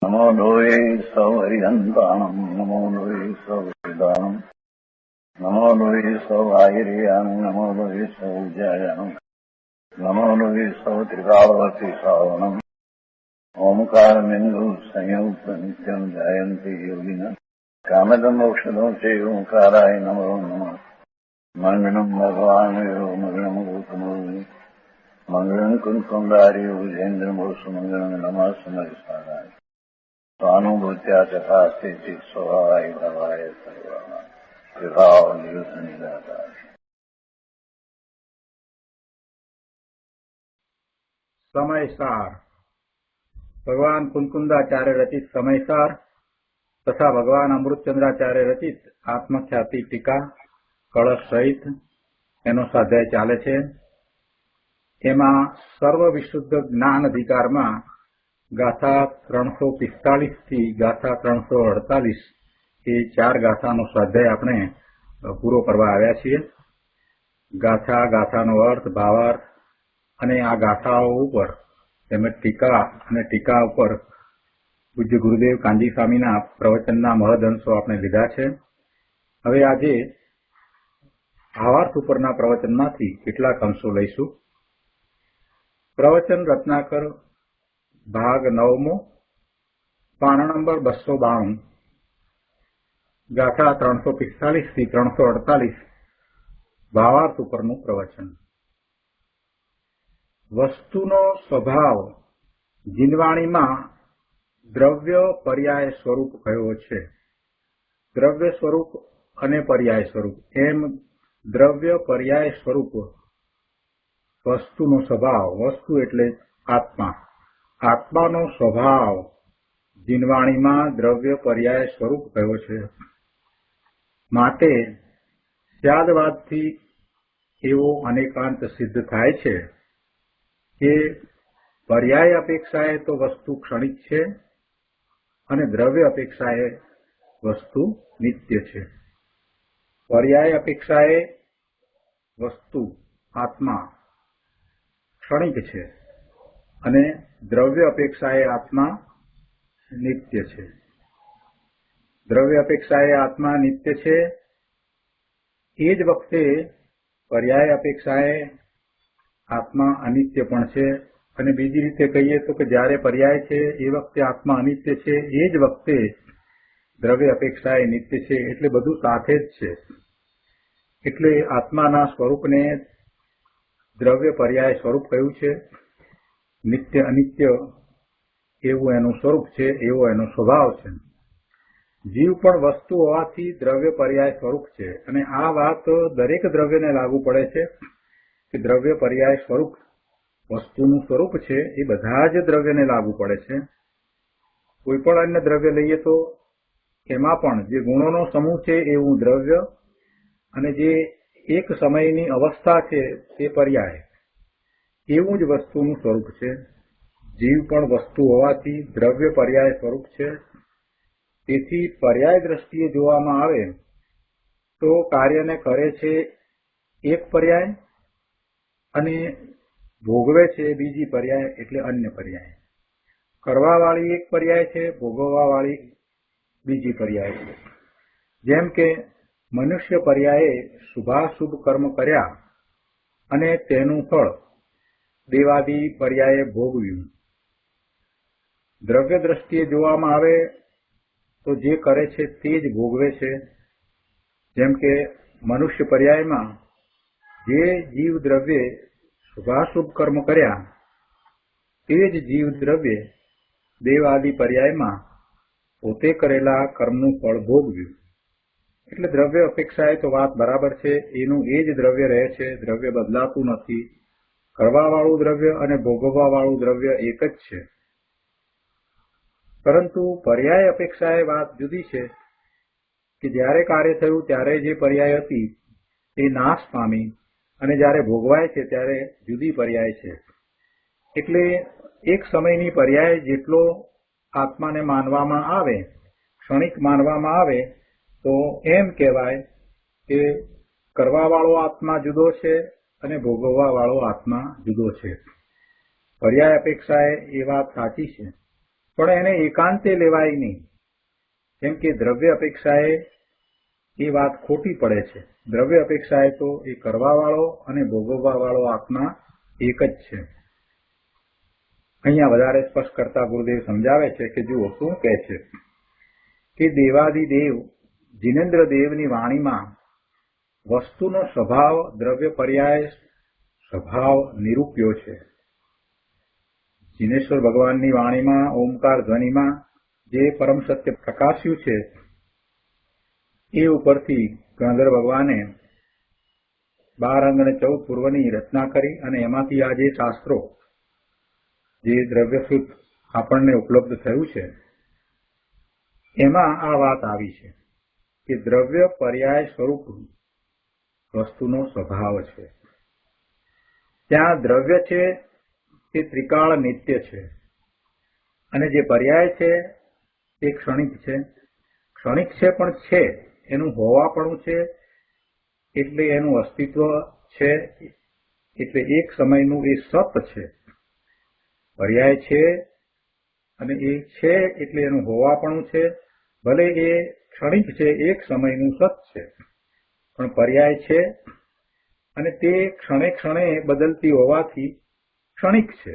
नमो लोये सौहरिहन्ताणम् नमो लोये सौहृदानम् नमो लोये सौभागिर्यानम् नमो लोये सौज्यायानम् नमो लोये सौत्रिकावती सावनम् ओंकारमिन्दु संयुक्त नित्यम् जायन्ति योगिनः कामदम् औषधम् च ओंकाराय नमो नमः मङ्गलम् भगवान् यो मङ्गलम् गौतमो मङ्गलम् कुन्कुण्डार्यो विजेन्द्रमोसु मङ्गलम् नमः समरिसाराय स्वानुभूत्या चकास्ते स्वभावाय भवाय सर्वाः विभावनिदाता। समयसार भगवान कुंकुंदाचार्य रचित समयसार तथा भगवान अमृतचंद्राचार्य रचित आत्मख्याति टीका कलश सहित एनो स्वाध्याय चाले छे। एमां सर्व विशुद्ध ज्ञान अधिकार में गाथा 345 थी गाथा 348 ए 4 गाथानो स्वाध्याय आपणे पूरो करवा आव्या छीए। गाथा गाथानो अर्थ भावार्थ अने आ गाथाओ उपर तेमज टीका अने टीका उपर पूज्य गुरुदेव कांजी स्वामीना प्रवचनना महदअंशो आपणे लीधा छे। हवे आजे भावार्थ उपरना प्रवचनमांथी કેટલાક અંશો લઈશું। प्रवचन रत्नाकर भाग 9मो पाना नंबर 292 गाथा 345 थी 348 भावार्थ उपरनु प्रवचन। वस्तुनो स्वभाव जीनवाणीमां द्रव्य पर्याय स्वरूप कह्यो छे। द्रव्य स्वरूप अने पर्याय स्वरूप एम द्रव्य पर्याय स्वरूप वस्तुनो स्वभाव वस्तु एटले आत्मा आत्मानो स्वभाव जीनवाणीमां द्रव्य पर्याय स्वरूप कह्यो छे। माटे स्यादवादथी एवो अनेकांत सिद्ध थाय छे के पर्याय अपेक्षाए तो वस्तु क्षणिक छे अने द्रव्य अपेक्षाए वस्तु नित्य छे। पर्याय अपेक्षाए वस्तु आत्मा क्षणिक छे अने द्रव्य अपेक्षाए आत्मा नित्य छे। द्रव्य अपेक्षाए आत्मा नित्य छे ए ज वखते पर्याय अपेक्षाए आत्मा अनित्य पण छे। अने बीजी रीते कहीए तो कि ज्यारे पर्याय छे ए वखते आत्मा अनित्य छे ए ज वखते द्रव्य अपेक्षाए नित्य छे एटले बधुं साथे ज छे। एटले आत्माना स्वरूपने द्रव्य पर्याय स्वरूप कह्युं छे। नित्य अनित्य एवुं एनुं स्वरूप छे एवो एनो स्वभाव छे। जीव पण वस्तु होवाथी द्रव्य पर्याय स्वरूप छे अने आ वात दरेक द्रव्यने लागू पड़े छे कि द्रव्य पर्याय स्वरूप वस्तुनुं स्वरूप छे ए बधा ज द्रव्यने लागू पड़े छे। कोई पण अन्य द्रव्य लईए तो एमां पण जे गुणोनो समूह छे एवुं द्रव्य अने जे एक समयनी अवस्था छे ते पर्याय एवुं ज वस्तुनुं स्वरूप छे। जीव पण वस्तु होवाथी द्रव्य पर्याय स्वरूप छे। तेथी पर्याय दृष्टिए जोवामां आवे तो कार्यने करे छे एक पर्याय अने भोगवे छे बीजी पर्याय एटले अन्य पर्याय। करवावाળી एक पर्याय छे भोगववावाળી बीजी पर्याय छे। जेम के मनुष्य पर्याये शुभाशुभ कर्म कर्या अने तेनुं फळ देवादी पर्याये भोगव्युं। द्रव्य दृष्टिए जोवामां आवे तो जे करे छे ते ज भोगवे छे। जेम के मनुष्य पर्यायमां जे जीव द्रव्ये शुभाशुभ कर्म कर्या ते ज जीव द्रव्ये देवादी पर्यायमां पोते करेला कर्मनुं फळ भोगव्युं। એટલે દ્રવ્ય અપેક્ષાએ તો વાત બરાબર છે એનું એ જ દ્રવ્ય રહે છે। દ્રવ્ય બદલાતું નથી। કરવાવાળું દ્રવ્ય અને ભોગવવાવાળું દ્રવ્ય એક જ છે। પરંતુ પર્યાય અપેક્ષાએ વાત જુદી છે કે જ્યારે કાર્ય થયું ત્યારે જે પર્યાય હતી તે નાશ પામી અને જ્યારે ભોગવાય છે ત્યારે જુદી પર્યાય છે। એટલે એક સમયની પર્યાય જેટલો આત્માને માનવામાં આવે ક્ષણિક માનવામાં આવે तो एम कहेवाय के करवावाळो आत्मा जुदो छे अने भोगववावाळो आत्मा जुदो छे। पर्याय अपेक्षाए ए वात साची छे પણ એને એકાંતે લેવાય નહીં, કેમ કે દ્રવ્ય અપેક્ષાએ એ વાત ખોટી પડે છે. દ્રવ્ય અપેક્ષાએ તો એ કરવાવાળો અને ભોગવવાવાળો આત્મા એક જ છે. અહીંયા વધારે સ્પષ્ટ કરતા ગુરુદેવ સમજાવે છે કે જુઓ શું કહે છે કે દેવાધિદેવ જીનેન્દ્ર દેવની વાણીમાં વસ્તુનો સ્વભાવ દ્રવ્ય પર્યાય સ્વભાવ નિરૂપ્યો છે. જીનેશ્વર ભગવાનની વાણીમાં ઓમકાર ધ્વનિમાં જે પરમ સત્ય પ્રકાશ્યું છે એ ઉપરથી ગણધર ભગવાને 12 અંગ અને 14 પૂર્વની રચના કરી અને એમાંથી આ જે શાસ્ત્રો જે દ્રવ્યસૂત આપણને ઉપલબ્ધ થયું છે એમાં આ વાત આવી છે કે દ્રવ્ય પર્યાય સ્વરૂપ વસ્તુનો સ્વભાવ છે. ત્યાં દ્રવ્ય છે તે ત્રિકાળ નિત્ય છે અને જે પર્યાય છે તે ક્ષણિક છે. ક્ષણિક છે પણ છે, એનું હોવાપણું છે, એટલે એનું અસ્તિત્વ છે, એટલે એક સમયનું એ સત છે. પર્યાય છે અને એ છે એટલે એનું હોવાપણું છે. ભલે એ ક્ષણિક છે, એક સમયનું સત છે, પણ પર્યાય છે અને તે ક્ષણે ક્ષણે બદલતી હોવાથી ક્ષણિક છે.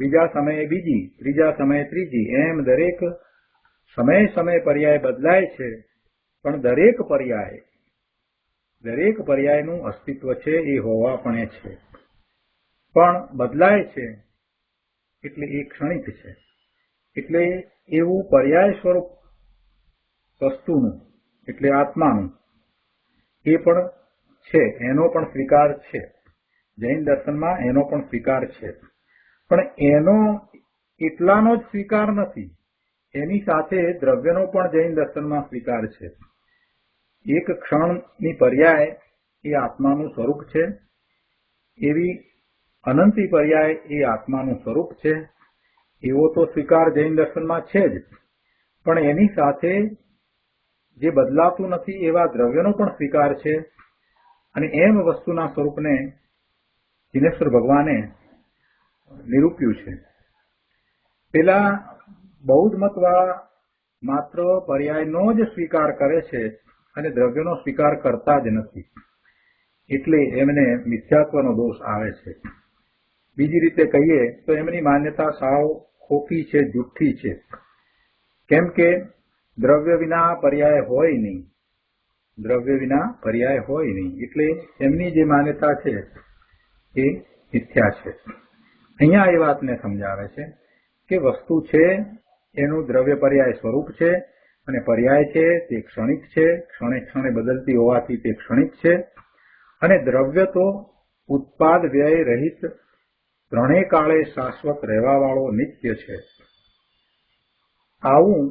બીજા સમયે બીજી, ત્રીજા સમયે ત્રીજી, એમ દરેક સમયે સમયે પર્યાય બદલાય છે, પણ દરેક પર્યાયનું અસ્તિત્વ છે એ હોવાપણે છે, પણ બદલાય છે એટલે એ ક્ષણિક છે. એટલે એવું પર્યાય સ્વરૂપ વસ્તુનું એટલે આત્માનું એ પણ છે, એનો પણ સ્વીકાર છે. જૈન દર્શનમાં એનો પણ સ્વીકાર છે, પણ એનો એટલાનો જ સ્વીકાર નથી, એની સાથે દ્રવ્યનો પણ જૈન દર્શનમાં સ્વીકાર છે. એક ક્ષણની પર્યાય એ આત્માનું સ્વરૂપ છે, એવી અનંતી પર્યાય એ આત્માનું સ્વરૂપ છે, એવો તો સ્વીકાર જૈન દર્શનમાં છે જ, પણ એની સાથે જે બદલાતું નથી એવા દ્રવ્યનો પણ સ્વીકાર છે. અને એમ વસ્તુના સ્વરૂપને જીનેશ્વર ભગવાને નિરૂપ્યું છે. પેલા બૌદ્ધ મતવાળા માત્ર પર્યાયનો જ સ્વીકાર કરે છે અને દ્રવ્યનો સ્વીકાર કરતા જ નથી, એટલે એમને મિથ્યાત્વનો દોષ આવે છે. બીજી રીતે કહીએ તો એમની માન્યતા સાવ ખોટી છે, જુઠ્ઠી છે. કેમ કે દ્રવ્ય વિના પર્યાય હોય નહીં, દ્રવ્ય વિના પર્યાય હોય નહીં, એટલે એમની જે માન્યતા છે એ મિથ્યા છે. અહીંયા એ વાતને સમજાવે છે કે વસ્તુ છે એનું દ્રવ્ય પર્યાય સ્વરૂપ છે અને પર્યાય છે તે ક્ષણિક છે, ક્ષણે ક્ષણે બદલતી હોવાથી તે ક્ષણિક છે. અને દ્રવ્ય તો ઉત્પાદ વ્યય રહિત ત્રણેય કાળે શાશ્વત રહેવાવાળો નિત્ય છે. આવું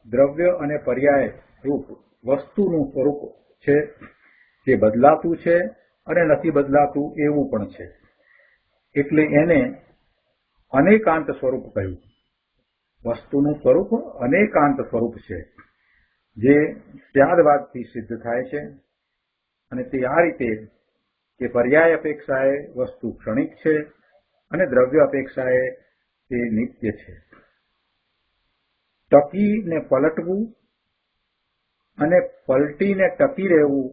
દ્રવ્ય અને પર્યાય રૂપ વસ્તુનું સ્વરૂપ છે, જે બદલાતું છે અને નથી બદલાતું એવું પણ છે, એટલે એને અનેકાંત સ્વરૂપ કહ્યું. વસ્તુનું સ્વરૂપ અનેકાંત સ્વરૂપ છે, જે ત્યાદવાદથી સિદ્ધ થાય છે. અને તે આ રીતે કે પર્યાય અપેક્ષાએ વસ્તુ ક્ષણિક છે અને દ્રવ્ય અપેક્ષાએ તે નિત્ય છે. ટકીને પલટવું અને પલટીને ટકી રહેવું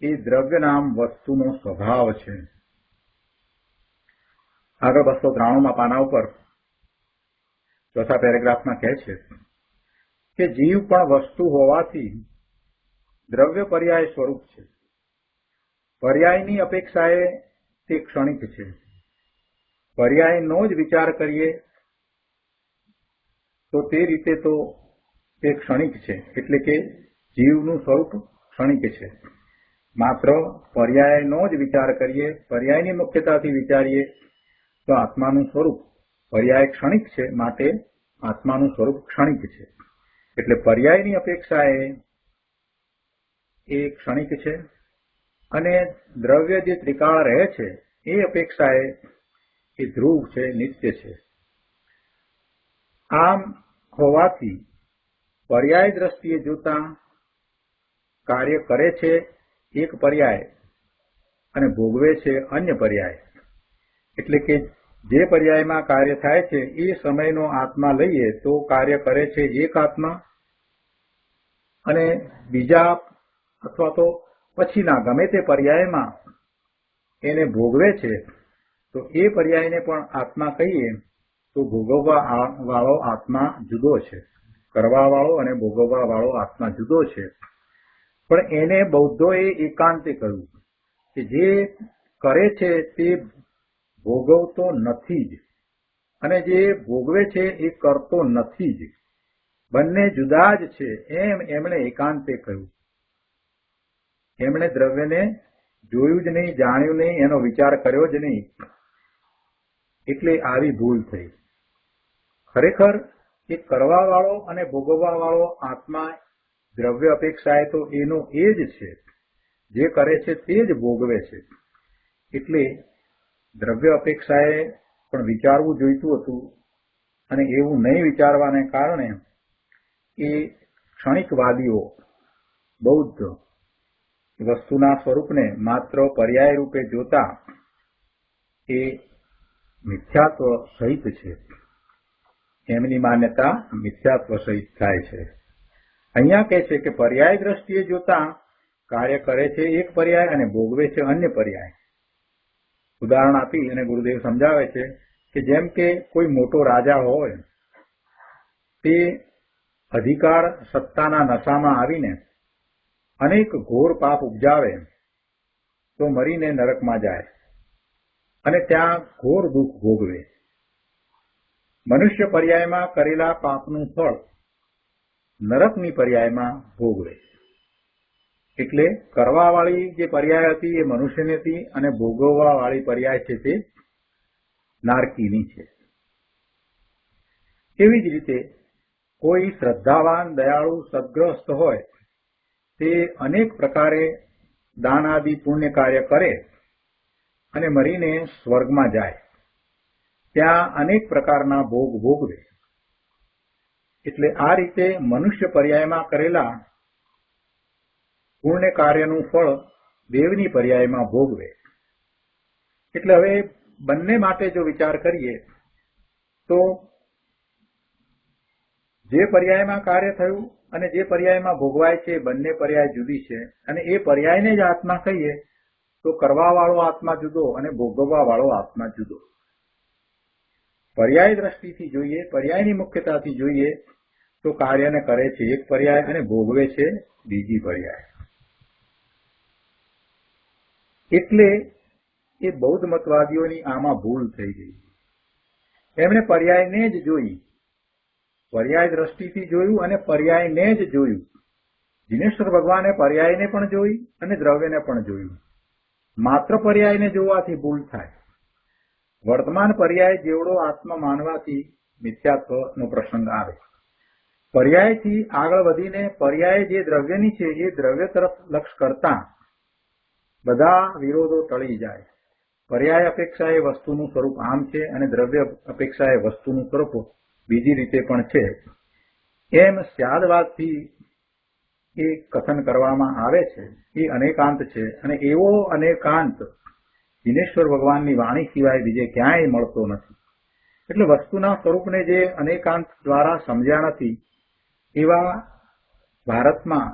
એ દ્રવ્ય નામ વસ્તુનો સ્વભાવ છે. આગળ 293 પાના ઉપર ચોથા પેરેગ્રાફમાં કહે છે કે જીવ પણ વસ્તુ હોવાથી દ્રવ્ય પર્યાય સ્વરૂપ છે. પર્યાયની અપેક્ષાએ તે ક્ષણિક છે. પર્યાયનો જ વિચાર કરીએ તો તે રીતે તો તે ક્ષણિક છે, એટલે કે જીવનું સ્વરૂપ ક્ષણિક છે. માત્ર પર્યાયનો જ વિચાર કરીએ, પર્યાયની મુખ્યતાથી વિચારીએ તો આત્માનું સ્વરૂપ પર્યાય ક્ષણિક છે, માટે આત્માનું સ્વરૂપ ક્ષણિક છે. એટલે પર્યાયની અપેક્ષાએ એ ક્ષણિક છે અને દ્રવ્ય જે ત્રિકાળ રહે છે એ અપેક્ષાએ એ ધ્રુવ છે, નિત્ય છે. આમ હોવાથી પર્યાય દ્રષ્ટિએ જોતા કાર્ય કરે છે એક પર્યાય અને ભોગવે છે અન્ય પર્યાય. એટલે કે જે પર્યાયમાં કાર્ય થાય છે એ સમયનો આત્મા લઈએ તો કાર્ય કરે છે એક આત્મા, અને બીજા અથવા તો પછીના ગમે તે પર્યાયમાં એને ભોગવે છે તો એ પર્યાયને પણ આત્મા કહીએ તો ભોગવવા વાળો આત્મા જુદો છે. કરવા વાળો અને ભોગવવા વાળો આત્મા જુદો છે. પણ એને બૌદ્ધોએ એકાંતે કહ્યું કે જે કરે છે તે ભોગવતો નથી જ, અને જે ભોગવે છે એ કરતો નથી જ, બંને જુદા જ છે એમ એમણે એકાંતે કહ્યું. એમણે દ્રવ્યને જોયું જ નહીં, જાણ્યું નહીં, એનો વિચાર કર્યો જ નહીં, એટલે આવી ભૂલ થઈ. ખરેખર એ કરવા વાળો અને ભોગવવા વાળો આત્મા દ્રવ્ય અપેક્ષાએ તો એનો એ જ છે, જે કરે છે તે જ ભોગવે છે. એટલે દ્રવ્ય અપેક્ષાએ પણ વિચારવું જોઈતું હતું, અને એવું નહીં વિચારવાને કારણે એ ક્ષણિકવાદીઓ બૌદ્ધ વસ્તુના સ્વરૂપને માત્ર પર્યાય રૂપે જોતા એ મિથ્યાત્વ સહિત છે. એમની માન્યતા મિથ્યાત્વ સહિત થાય છે. અહીંયા કહે છે કે પર્યાય દ્રષ્ટિએ જોતા કાર્ય કરે છે એક પર્યાય અને ભોગવે છે અન્ય પર્યાય. ઉદાહરણ આપી અને ગુરુદેવ સમજાવે છે કે જેમ કે કોઈ મોટો રાજા હોય, તે અધિકાર સત્તાના નશામાં આવીને અનેક ઘોર પાપ ઉપજાવે તો મરીને નરકમાં જાય અને ત્યાં ઘોર દુઃખ ભોગવે. મનુષ્ય પર્યાયમાં કરેલા પાપનું ફળ નરકની પર્યાયમાં ભોગવે. એટલે કરવા વાળી જે પર્યાય હતી એ મનુષ્યની હતી, અને ભોગવવા વાળી પર્યાય છે તે નારકીની છે. એવી જ રીતે કોઈ શ્રદ્ધાવાન, દયાળુ, સદગ્રસ્ત હોય તે અનેક પ્રકારે દાન આદિ પુણ્ય કાર્ય કરે અને મરીને સ્વર્ગમાં જાય, ત્યાં અનેક પ્રકારના ભોગ ભોગવે. એટલે આ રીતે મનુષ્ય પર્યાયમાં કરેલા પુણ્ય કાર્યનું ફળ દેવની પર્યાયમાં ભોગવે. એટલે હવે બંને માટે જો વિચાર કરીએ તો જે પર્યાયમાં કાર્ય થયું અને જે પર્યાયમાં ભોગવાય છે બંને પર્યાય જુદી છે, અને એ પર્યાયને જ આત્મા કહીએ તો કરવા વાળો આત્મા જુદો અને ભોગવવા વાળો આત્મા જુદો. પર્યાય દ્રષ્ટિથી જોઈએ, પર્યાયની મુખ્યતાથી જોઈએ તો કાર્યને કરે છે એક પર્યાય અને ભોગવે છે બીજી પર્યાય. એટલે એ બૌદ્ધ મતવાદીઓની આમાં ભૂલ થઈ ગઈ. એમણે પર્યાયને જ જોઈ, પર્યાય દ્રષ્ટિથી જોયું અને પર્યાયને જ જોયું. જિનેશ્વર ભગવાને પર્યાયને પણ જોઈ અને દ્રવ્યને પણ જોયું. માત્ર પર્યાયને જોવાથી ભૂલ થાય. વર્તમાન પર્યાય જેવડો આત્મા માનવાથી મિથ્યાત્વનો પ્રસંગ આવે. પર્યાયથી આગળ વધીને પર્યાય જે દ્રવ્યની છે એ દ્રવ્ય તરફ લક્ષ કરતા બધા વિરોધો ટળી જાય. પર્યાય અપેક્ષા એ વસ્તુનું સ્વરૂપ આમ છે અને દ્રવ્ય અપેક્ષા એ વસ્તુનું સ્વરૂપ બીજી રીતે પણ છે, એમ સ્યાદવાદથી એ કથન કરવામાં આવે છે. એ અનેકાંત છે, અને એવો અનેકાંત જિનેશ્વર ભગવાનની વાણી સિવાય બીજે ક્યાંય મળતો નથી. એટલે વસ્તુના સ્વરૂપને જે અનેકાંત દ્વારા સમજ્યા નથી એવા ભારતમાં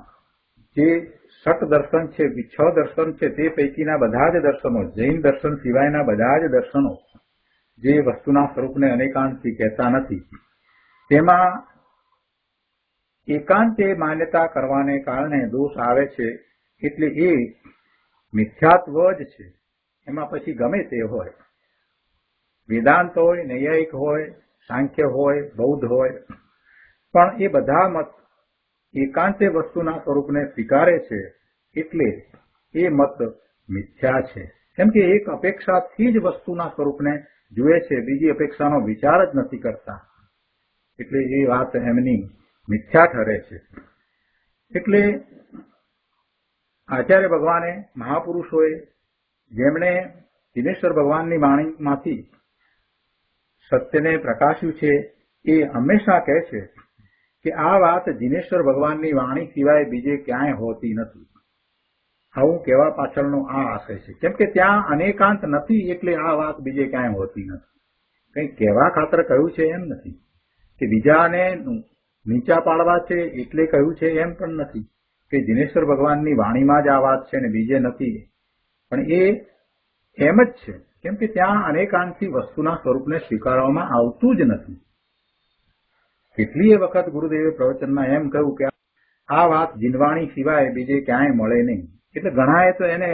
જે ષટ દર્શન છે, 6 દર્શન છે, તે પૈકીના બધા જ દર્શનો, જૈન દર્શન સિવાયના બધા જ દર્શનો જે વસ્તુના સ્વરૂપને અનેકાંતથી કહેતા નથી, તેમાં એકાંતે માન્યતા કરવાને કારણે દોષ આવે છે. એટલે એ મિથ્યાત્વ જ છે. એમાં પછી ગમે તે હોય, વેદાંત હોય, નૈયાયિક હોય, સાંખ્ય હોય, બૌદ્ધ હોય, પણ એ બધા મત એકાંતે વસ્તુના સ્વરૂપને સ્વીકારે છે. એટલે એ મત મિથ્યા છે. કેમ કે એક અપેક્ષાથી જ વસ્તુના સ્વરૂપને જુએ છે, બીજી અપેક્ષાનો વિચાર જ નથી કરતા. એટલે એ વાત એમની મિથ્યા ઠરે છે. એટલે આચાર્ય ભગવાને, મહાપુરુષોએ જેમણે જિનેશ્વર ભગવાનની વાણીમાંથી સત્યને પ્રકાશ્યું છે એ હંમેશા કહે છે કે આ વાત જિનેશ્વર ભગવાનની વાણી સિવાય બીજે ક્યાંય હોતી નથી. આવું કહેવા પાછળનો આ આશય છે. કેમ કે ત્યાં અનેકાંત નથી, એટલે આ વાત બીજે ક્યાંય હોતી નથી. કંઈ કહેવા ખાતર કહ્યું છે એમ નથી, કે બીજાને નીચા પાડવા છે એટલે કહ્યું છે એમ પણ નથી, કે દિનેશ્વર ભગવાનની વાણીમાં જ આ વાત છે ને બીજે નથી, પણ એ એમ જ છે. કેમ કે ત્યાં અનેકાંતથી વસ્તુના સ્વરૂપને સ્વીકારવામાં આવતું જ નથી. કેટલીય વખત ગુરુદેવે પ્રવચનમાં એમ કહ્યું કે આ વાત જીનવાણી સિવાય બીજે ક્યાંય મળે નહીં. એટલે ઘણાએ તો એને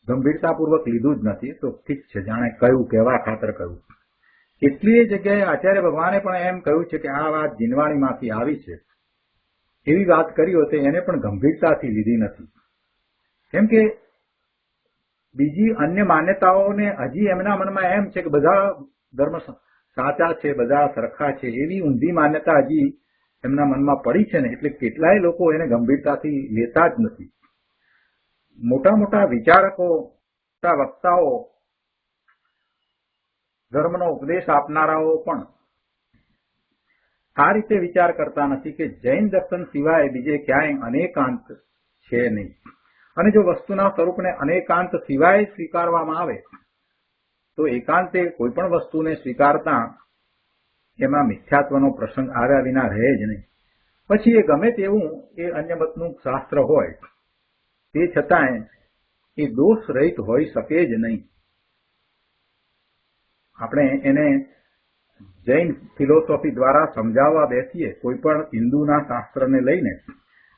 ગંભીરતાપૂર્વક લીધું જ નથી. તો ઠીક છે, જાણે કહ્યું, કહેવા ખાતર કહ્યું. કેટલીય જગ્યાએ આચાર્ય ભગવાને પણ એમ કહ્યું છે કે આ વાત જીનવાણીમાંથી આવી છે, એવી વાત કરી હોત એને પણ ગંભીરતાથી લીધી નથી. કેમ કે બીજી અન્ય માન્યતાઓને હજી એમના મનમાં એમ છે કે બધા ધર્મ સાચા છે, બધા સરખા છે, એવી ઊંધી માન્યતા હજી એમના મનમાં પડી છે ને, એટલે કેટલાય લોકો એને ગંભીરતાથી લેતા જ નથી. મોટા મોટા વિચારકો, મોટા વક્તાઓ, ધર્મનો ઉપદેશ આપનારાઓ પણ આ રીતે વિચાર કરતા નથી કે જૈન દર્શન સિવાય બીજે ક્યાંય અનેકાંત છે નહીં. અને જો વસ્તુના સ્વરૂપને અનેકાંત સિવાય સ્વીકારવામાં આવે તો એકાંતે કોઈ પણ વસ્તુને સ્વીકારતા એમાં મિથ્યાત્વનો પ્રસંગ આવ્યા વિના રહે જ નહીં. પછી એ ગમે તેવું એ અન્ય મતનું શાસ્ત્ર હોય, તે છતાંય એ દોષ રહિત હોઈ શકે જ નહીં. આપણે એને જૈન ફિલોસોફી દ્વારા સમજાવવા બેસીએ, કોઈ પણ હિન્દુના શાસ્ત્રને લઈને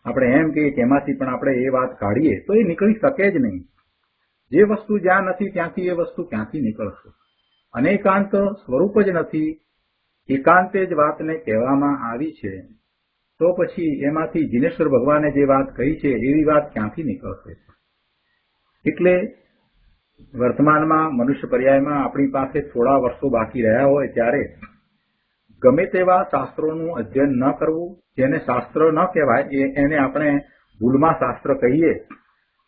આપણે એમ કહીએ કે એમાંથી પણ આપણે એ વાત કાઢીએ તો એ નીકળી શકે જ નહીં. જે વસ્તુ જ્યાં નથી ત્યાંથી એ વસ્તુ ક્યાંથી નીકળશે? અનેકાંત સ્વરૂપ જ નથી, એકાંતે જ વાતને કહેવામાં આવી છે, તો પછી એમાંથી જીનેશ્વર ભગવાને જે વાત કહી છે એવી વાત ક્યાંથી નીકળશે? એટલે વર્તમાનમાં મનુષ્ય પર્યાયમાં આપણી પાસે થોડા વર્ષો બાકી રહ્યા હોય ત્યારે ગમે તેવા શાસ્ત્રોનું અધ્યયન ન કરવું. જેને શાસ્ત્ર ન કહેવાય એને આપણે ભૂલમાં શાસ્ત્ર કહીએ,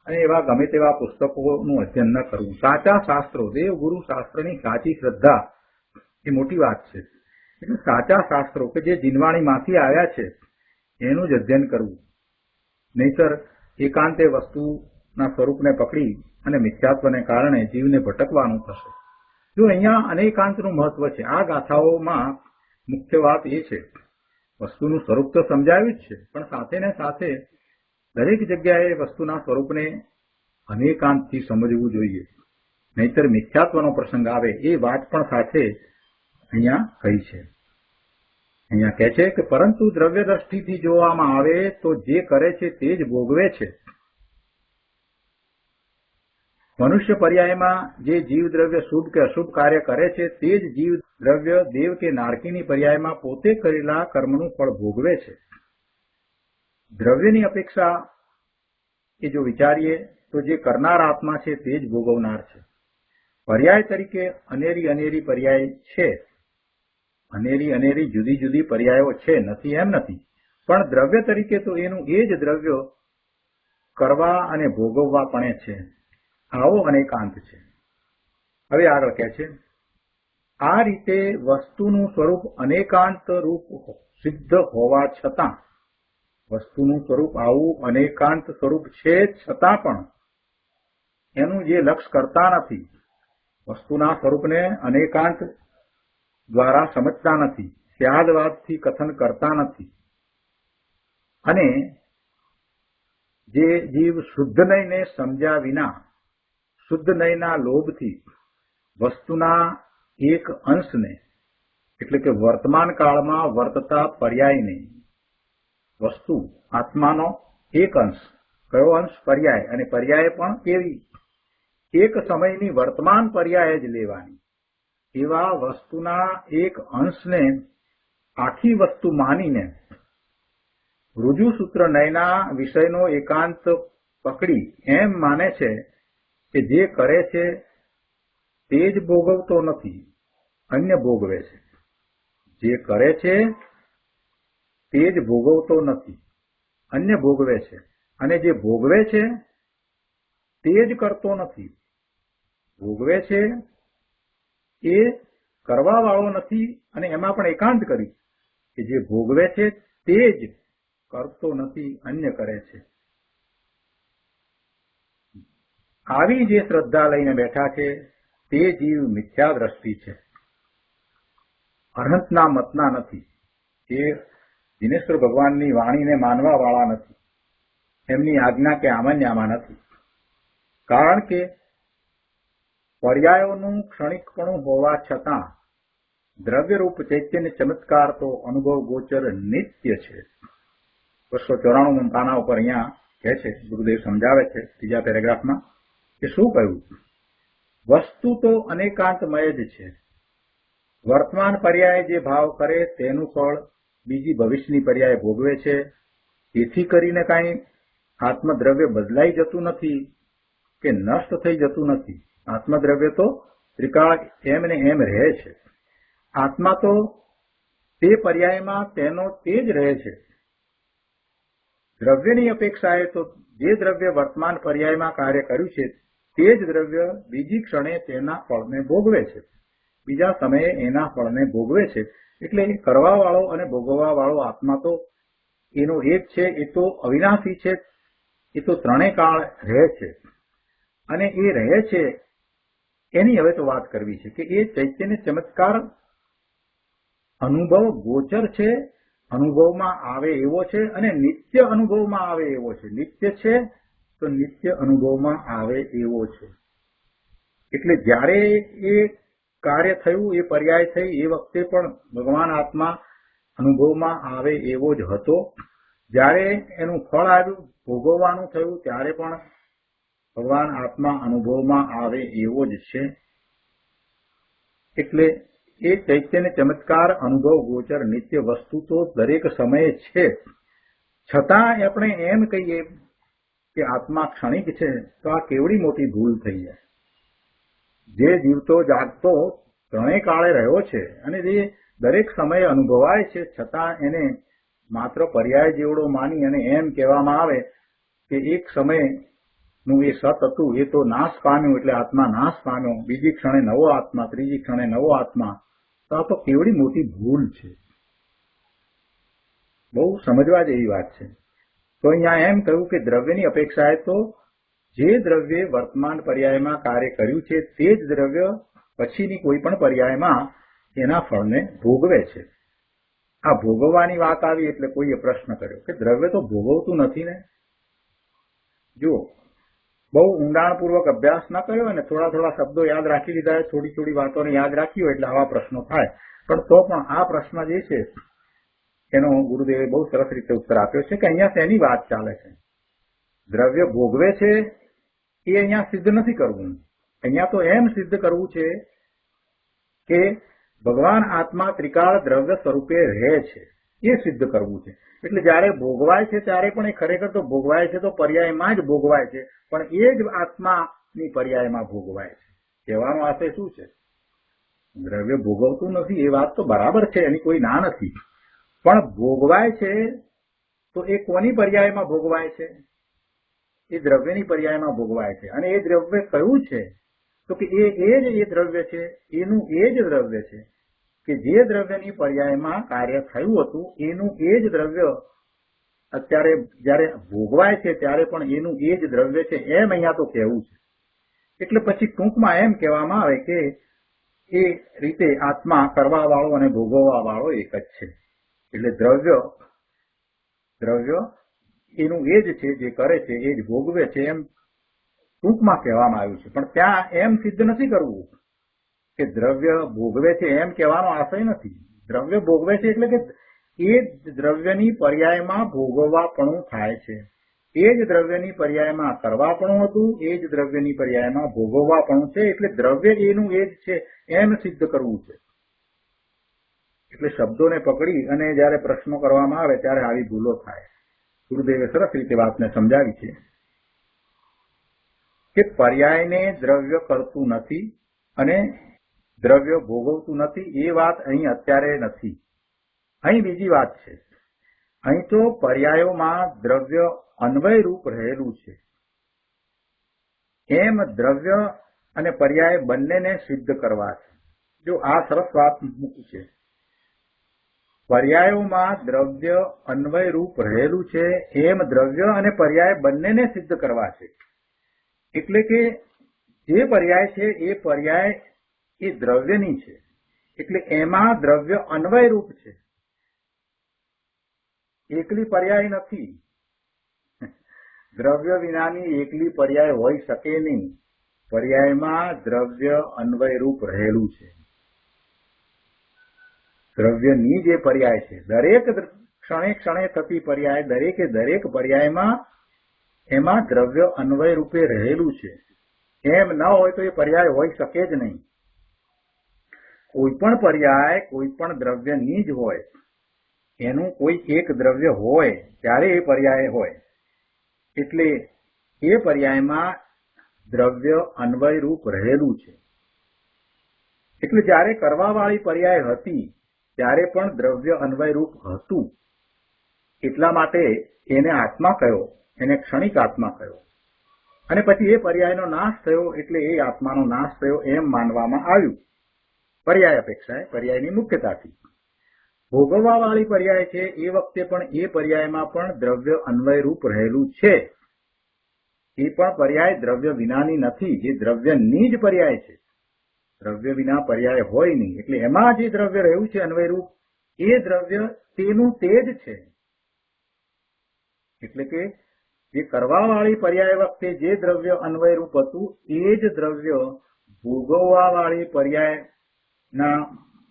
અને એવા ગમે તેવા પુસ્તકોનું અધ્યયન ન કરવું. સાચા શાસ્ત્રો, દેવ ગુરુ શાસ્ત્રની સાચી શ્રદ્ધા એ મોટી વાત છે. એટલે સાચા શાસ્ત્રો કે જે જીનવાણીમાંથી આવ્યા છે એનું જ અધ્યયન કરવું. નહીતર એકાંતે વસ્તુના સ્વરૂપને પકડી અને મિથ્યાત્વને કારણે જીવને ભટકવાનું થશે. જો અહીંયા અનેકાંતનું મહત્વ છે. આ ગાથાઓમાં મુખ્ય વાત એ છે, વસ્તુનું સ્વરૂપ તો સમજાવ્યું જ છે, પણ સાથે ને સાથે દરેક જગ્યાએ વસ્તુના સ્વરૂપને અનેકાંતથી સમજવું જોઈએ, નહીતર મિથ્યાત્વનો પ્રસંગ આવે એ વાત પણ સાથે અહીંયા કહી છે. અહીંયા કહે છે કે પરંતુ દ્રવ્ય દ્રષ્ટિથી જોવામાં આવે તો જે કરે છે તે જ ભોગવે છે. મનુષ્ય પર્યાયમાં જે જીવ દ્રવ્ય શુભ કે અશુભ કાર્ય કરે છે તે જ જીવ દ્રવ્ય દેવ કે નારકીની પર્યાયમાં પોતે કરેલા કર્મનું ફળ ભોગવે છે. દ્રવ્યની અપેક્ષા એ જો વિચારીએ તો જે કરનાર આત્મા છે તે જ ભોગવનાર છે. પર્યાય તરીકે અનેરી પર્યાય છે, અનેરી જુદી જુદી પર્યાયો છે, નથી એમ નથી, પણ દ્રવ્ય તરીકે તો એનું એ જ દ્રવ્ય કરવા અને ભોગવવા પણ છે. આવો અનેકાંત છે. હવે આગળ કહે છે, આ રીતે વસ્તુનું સ્વરૂપ અનેકાંત રૂપ સિદ્ધ હોવા છતાં, વસ્તુનું સ્વરૂપ આવું અનેકાંત સ્વરૂપ છે છતાં પણ એનું જે લક્ષ કરતા નથી, વસ્તુના સ્વરૂપને અનેકાંત દ્વારા સમજતા નથી, સ્યાદવાદથી કથન કરતા નથી, અને જે જીવ શુદ્ધ નયને સમજ્યા વિના શુદ્ધ નયના લોભથી વસ્તુના એક અંશને, એટલે કે વર્તમાન કાળમાં વર્તતા પર્યાયને, વસ્તુ આત્માનો એક અંશ, કયો અંશ? પર્યાય. અને પર્યાય પણ કેવી? એક સમયની વર્તમાન પર્યાય જ લેવાની. એવા વસ્તુના એક અંશને આખી વસ્તુ માનીને ઋજુસૂત્ર નયના વિષયનો એકાંત પકડી એમ માને છે કે જે કરે છે તે જ ભોગવતો નથી, અન્ય ભોગવે છે. જે કરે છે તે જ ભોગવતો નથી, અન્ય ભોગવે છે. અને જે ભોગવે છે તે જ કરતો નથી. ભોગવે છે એ કરવા વાળો નથી, અને એમાં પણ એકાંત કરી કે જે ભોગવે છે તે જ કરતો નથી, અન્ય કરે છે. આવી જે શ્રદ્ધા લઈને બેઠા છે તે જીવ મિથ્યા દ્રષ્ટિ છે. અરહંતના મતના નથી, એ દિનેશ્વર ભગવાનની વાણીને માનવા વાળા નથી, એમની આજ્ઞા કે આમન્યામાં નથી. કારણ કે પર્યાયોનું ક્ષણિકપણું હોવા છતાં દ્રવ્યરૂપ ચૈતન્ય ચમત્કાર તો અનુભવ ગોચર નિત્ય છે. 294 પાના ઉપર અહીંયા કહે છે, ગુરુદેવ સમજાવે છે ત્રીજા પેરેગ્રાફમાં કે શું કહ્યું. વસ્તુ તો અનેકાંતમય જ છે. વર્તમાન પર્યાય જે ભાવ કરે તેનું ફળ બીજી ભવિષ્યની પર્યાય ભોગવે છે. તેથી કરીને કાંઈ આત્મદ્રવ્ય બદલાઈ જતું નથી કે નષ્ટ થઈ જતું નથી. આત્મદ્રવ્ય તો ત્રિકાળ એમ ને એમ રહે છે. આત્મા તો તે પર્યાયમાં તેનો તે જ રહે છે. દ્રવ્યની અપેક્ષાએ તો જે દ્રવ્ય વર્તમાન પર્યાયમાં કાર્ય કર્યું છે તે જ દ્રવ્ય બીજી ક્ષણે તેના ફળને ભોગવે છે, બીજા સમયે એના ફળને ભોગવે છે. એટલે કરવા વાળો અને ભોગવવા વાળો આત્મા તો એનો એક છે, એ તો અવિનાશી છે, એ તો ત્રણેય કાળ રહે છે. અને એ રહે છે એની હવે તો વાત કરવી છે કે એ ચૈતન્ય ચમત્કાર અનુભવ ગોચર છે, અનુભવમાં આવે એવો છે, અને નિત્ય અનુભવમાં આવે એવો છે. નિત્ય છે તો નિત્ય અનુભવમાં આવે એવો છે. એટલે જ્યારે એ કાર્ય થયું, એ પર્યાય થઈ, એ વખતે પણ ભગવાન આત્મા અનુભવમાં આવે એવો જ હતો. જ્યારે એનું ફળ આવ્યું, ભોગવવાનું થયું, ત્યારે પણ ભગવાન આત્મા અનુભવમાં આવે એવો જ છે. એટલે એ ચૈતન્ય ચમત્કાર અનુભવ ગોચર નિત્ય વસ્તુ તો દરેક સમયે છે. છતાં આપણે એમ કહીએ કે આત્મા ક્ષણિક છે તો આ કેવડી મોટી ભૂલ થઈ જાય. જે જીવતો જાગતો ત્રણેય કાળે રહ્યો છે અને જે દરેક સમયે અનુભવાય છે, છતાં એને માત્ર પર્યાય જેવડો માની અને એમ કહેવામાં આવે કે એક સમયનું એ સત હતું એ તો નાશ પામ્યું, એટલે આત્મા નાશ પામ્યો, બીજી ક્ષણે નવો આત્મા, ત્રીજી ક્ષણે નવો આત્મા. તો આ તો કેવડી મોટી ભૂલ છે. બહુ સમજવા જેવી વાત છે. તો અહીંયા એમ કહ્યું કે દ્રવ્યની અપેક્ષાએ તો જે દ્રવ્ય વર્તમાન પર્યાયમાં કાર્ય કર્યું છે તે જ દ્રવ્ય પછીની કોઈ પણ પર્યાયમાં એના ફળને ભોગવે છે. આ ભોગવવાની વાત આવી એટલે કોઈએ પ્રશ્ન કર્યો કે દ્રવ્ય તો ભોગવતું નથી ને. જુઓ, બહુ ઊંડાણપૂર્વક અભ્યાસ ન કર્યો અને થોડા થોડા શબ્દો યાદ રાખી લીધા હોય, થોડી થોડી વાતોને યાદ રાખી હોય એટલે આવા પ્રશ્નો થાય. પણ તો પણ આ પ્રશ્ન જે છે એનો ગુરુદેવે બહુ સરસ રીતે ઉત્તર આપ્યો છે કે અહીંયા શેની વાત ચાલે છે. દ્રવ્ય ભોગવે છે એ અહીંયા સિદ્ધ નથી કરવું. અહીંયા તો એમ સિદ્ધ કરવું છે કે ભગવાન આત્મા ત્રિકાળ દ્રવ્ય સ્વરૂપે રહે છે, એ સિદ્ધ કરવું છે. એટલે જયારે ભોગવાય છે ત્યારે પણ એ ખરેખર તો ભોગવાય છે તો પર્યાયમાં જ ભોગવાય છે, પણ એ જ આત્માની પર્યાયમાં ભોગવાય છે. કહેવાનો આશય શું છે? દ્રવ્ય ભોગવતું નથી એ વાત તો બરાબર છે, એની કોઈ ના નથી, પણ ભોગવાય છે તો એ કોની પર્યાયમાં ભોગવાય છે? એ દ્રવ્યની પર્યાયમાં ભોગવાય છે. અને એ દ્રવ્ય કયું છે? તો કે એ જ એ દ્રવ્ય છે, એનું એ જ દ્રવ્ય છે કે જે દ્રવ્યની પર્યાયમાં કાર્ય થયું હતું એનું એ જ દ્રવ્ય અત્યારે જયારે ભોગવાય છે ત્યારે પણ એનું એ જ દ્રવ્ય છે, એમ અહીંયા તો કહેવું છે. એટલે પછી ટૂંકમાં એમ કહેવામાં આવે કે એ રીતે આત્મા કરવા વાળો અને ભોગવવા વાળો એક જ છે. એટલે દ્રવ્ય એનું એ જ છે, જે કરે છે એ જ ભોગવે છે, એમ ટૂંકમાં કહેવામાં આવ્યું છે. પણ ત્યાં એમ સિદ્ધ નથી કરવું કે દ્રવ્ય ભોગવે છે એમ કહેવાનો આશય નથી. દ્રવ્ય ભોગવે છે એટલે કે એ જ દ્રવ્યની પર્યાયમાં ભોગવવાપણું થાય છે. એ જ દ્રવ્યની પર્યાયમાં કરવાપણું હતું, એ જ દ્રવ્યની પર્યાયમાં ભોગવવાપણું છે. એટલે દ્રવ્ય એનું એ જ છે એમ સિદ્ધ કરવું છે. એટલે શબ્દોને પકડી અને જયારે પ્રશ્નો કરવામાં આવે ત્યારે આવી ભૂલો થાય. ગુરુદેવે સરસ રીતે વાતને સમજાવી છે કે પર્યાયને દ્રવ્ય કરતું નથી અને દ્રવ્ય ભોગવતું નથી, એ વાત અહીં અત્યારે નથી. અહીં બીજી વાત છે. અહીં તો પર્યાયોમાં દ્રવ્ય અન્વય રૂપ રહેલું છે. એમ દ્રવ્ય અને પર્યાય બંનેને સિદ્ધ કરવા છે. જો આ સરસ વાત મૂકી છે. પર્યાયોમાં દ્રવ્ય અન્વય રૂપ રહેલું છે, એમ દ્રવ્ય અને પર્યાય બંનેને સિદ્ધ કરવા છે. એટલે કે જે પર્યાય છે એ પર્યાય એ દ્રવ્યની છે, એટલે એમાં દ્રવ્ય અન્વય રૂપ છે, એકલી પર્યાય નથી. દ્રવ્ય વિનાની એકલી પર્યાય હોઈ શકે નહીં. પર્યાયમાં દ્રવ્ય અન્વય રૂપ રહેલું છે. દ્રવ્યની જે પર્યાય છે, દરેક ક્ષણે ક્ષણે થતી પર્યાય, દરેકે દરેક પર્યાયમાં એમાં દ્રવ્ય અન્વય રૂપે રહેલું છે. એમ ન હોય તો એ પર્યાય હોઈ શકે જ નહીં. કોઈ પણ પર્યાય કોઈ પણ દ્રવ્યની જ હોય, એનું કોઈ એક દ્રવ્ય હોય ત્યારે એ પર્યાય હોય. એટલે એ પર્યાયમાં દ્રવ્ય અન્વય રૂપ રહેલું છે. એટલે જ્યારે કરવાવાળી પર્યાય હતી ત્યારે પણ દ્રવ્ય અન્વય રૂપ હતું. એટલા માટે એને આત્મા કહ્યો, એને ક્ષણિક આત્મા કહ્યો. અને પછી એ પર્યાયનો નાશ થયો એટલે એ આત્માનો નાશ થયો એમ માનવામાં આવ્યું. પર્યાય અપેક્ષાએ પર્યાયની મુખ્યતાથી. ભોગવવાવાળી પર્યાય છે એ વખતે પણ એ પર્યાયમાં પણ દ્રવ્ય અન્વય રૂપ રહેલું છે. એ પણ પર્યાય દ્રવ્ય વિનાની નથી, એ દ્રવ્યની જ પર્યાય છે. દ્રવ્ય વિના પર્યાય હોય નહીં. એટલે એમાં જે દ્રવ્ય રહ્યું છે અન્વય રૂપ, એ દ્રવ્ય તેનું તે જ છે. એટલે કે જે કરવાવાળી પર્યાય વખતે જે દ્રવ્ય અન્વય રૂપ હતું એ જ દ્રવ્ય ભોગવવાવાળી પર્યાયના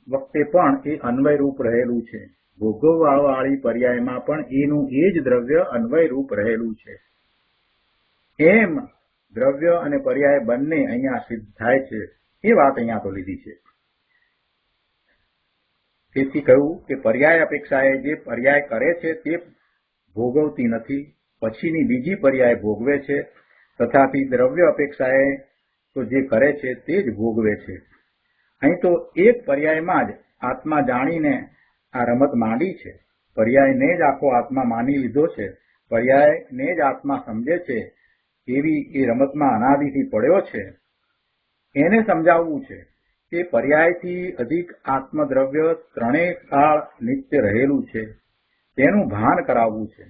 વખતે પણ એ અન્વય રૂપ રહેલું છે. ભોગવવાવાળી પર્યાયમાં પણ એનું એ જ દ્રવ્ય અન્વય રૂપ રહેલું છે. એમ દ્રવ્ય અને પર્યાય બંને અહીંયા સિદ્ધ થાય છે. એ વાત અહીંયા તો લીધી છે. તેથી કહ્યું કે પર્યાય અપેક્ષાએ જે પર્યાય કરે છે તે ભોગવતી નથી, પછીની બીજી પર્યાય ભોગવે છે. તથાપિ દ્રવ્ય અપેક્ષાએ તો જે કરે છે તે જ ભોગવે છે. અહીં તો એક પર્યાયમાં જ આત્મા જાણીને આ રમત માંડી છે. પર્યાયને જ આખો આત્મા માની લીધો છે. પર્યાયને જ આત્મા સમજે છે એવી એ રમતમાં અનાદિથી પડ્યો છે. એને સમજાવવું છે કે પર્યાયથી અધિક આત્મદ્રવ્ય ત્રણેય કાળ નિત્ય રહેલું છે, તેનું ભાન કરાવવું છે.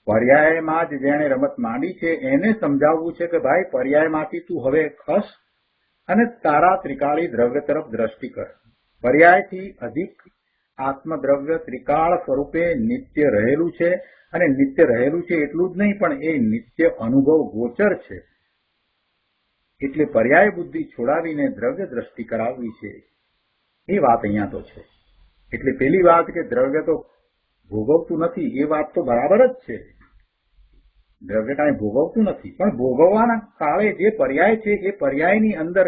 પર્યાયમાં જ જેણે રમત માંડી છે એને સમજાવવું છે કે ભાઈ પર્યાયમાંથી તું હવે ખસ અને તારા ત્રિકાળી દ્રવ્ય તરફ દ્રષ્ટિ કર. પર્યાયથી અધિક આત્મદ્રવ્ય ત્રિકાળ સ્વરૂપે નિત્ય રહેલું છે. અને નિત્ય રહેલું છે એટલું જ નહીં, પણ એ નિત્ય અનુભવ ગોચર છે. એટલે પર્યાય બુદ્ધિ છોડાવીને દ્રવ્ય દ્રષ્ટિ કરાવવી છે. એ વાત અહીંયા તો છે. એટલે પેલી વાત કે દ્રવ્ય તો ભોગવતું નથી એ વાત તો બરાબર જ છે. દ્રવ્ય કાંઈ ભોગવતું નથી, પણ ભોગવવાના કાળે જે પર્યાય છે એ પર્યાયની અંદર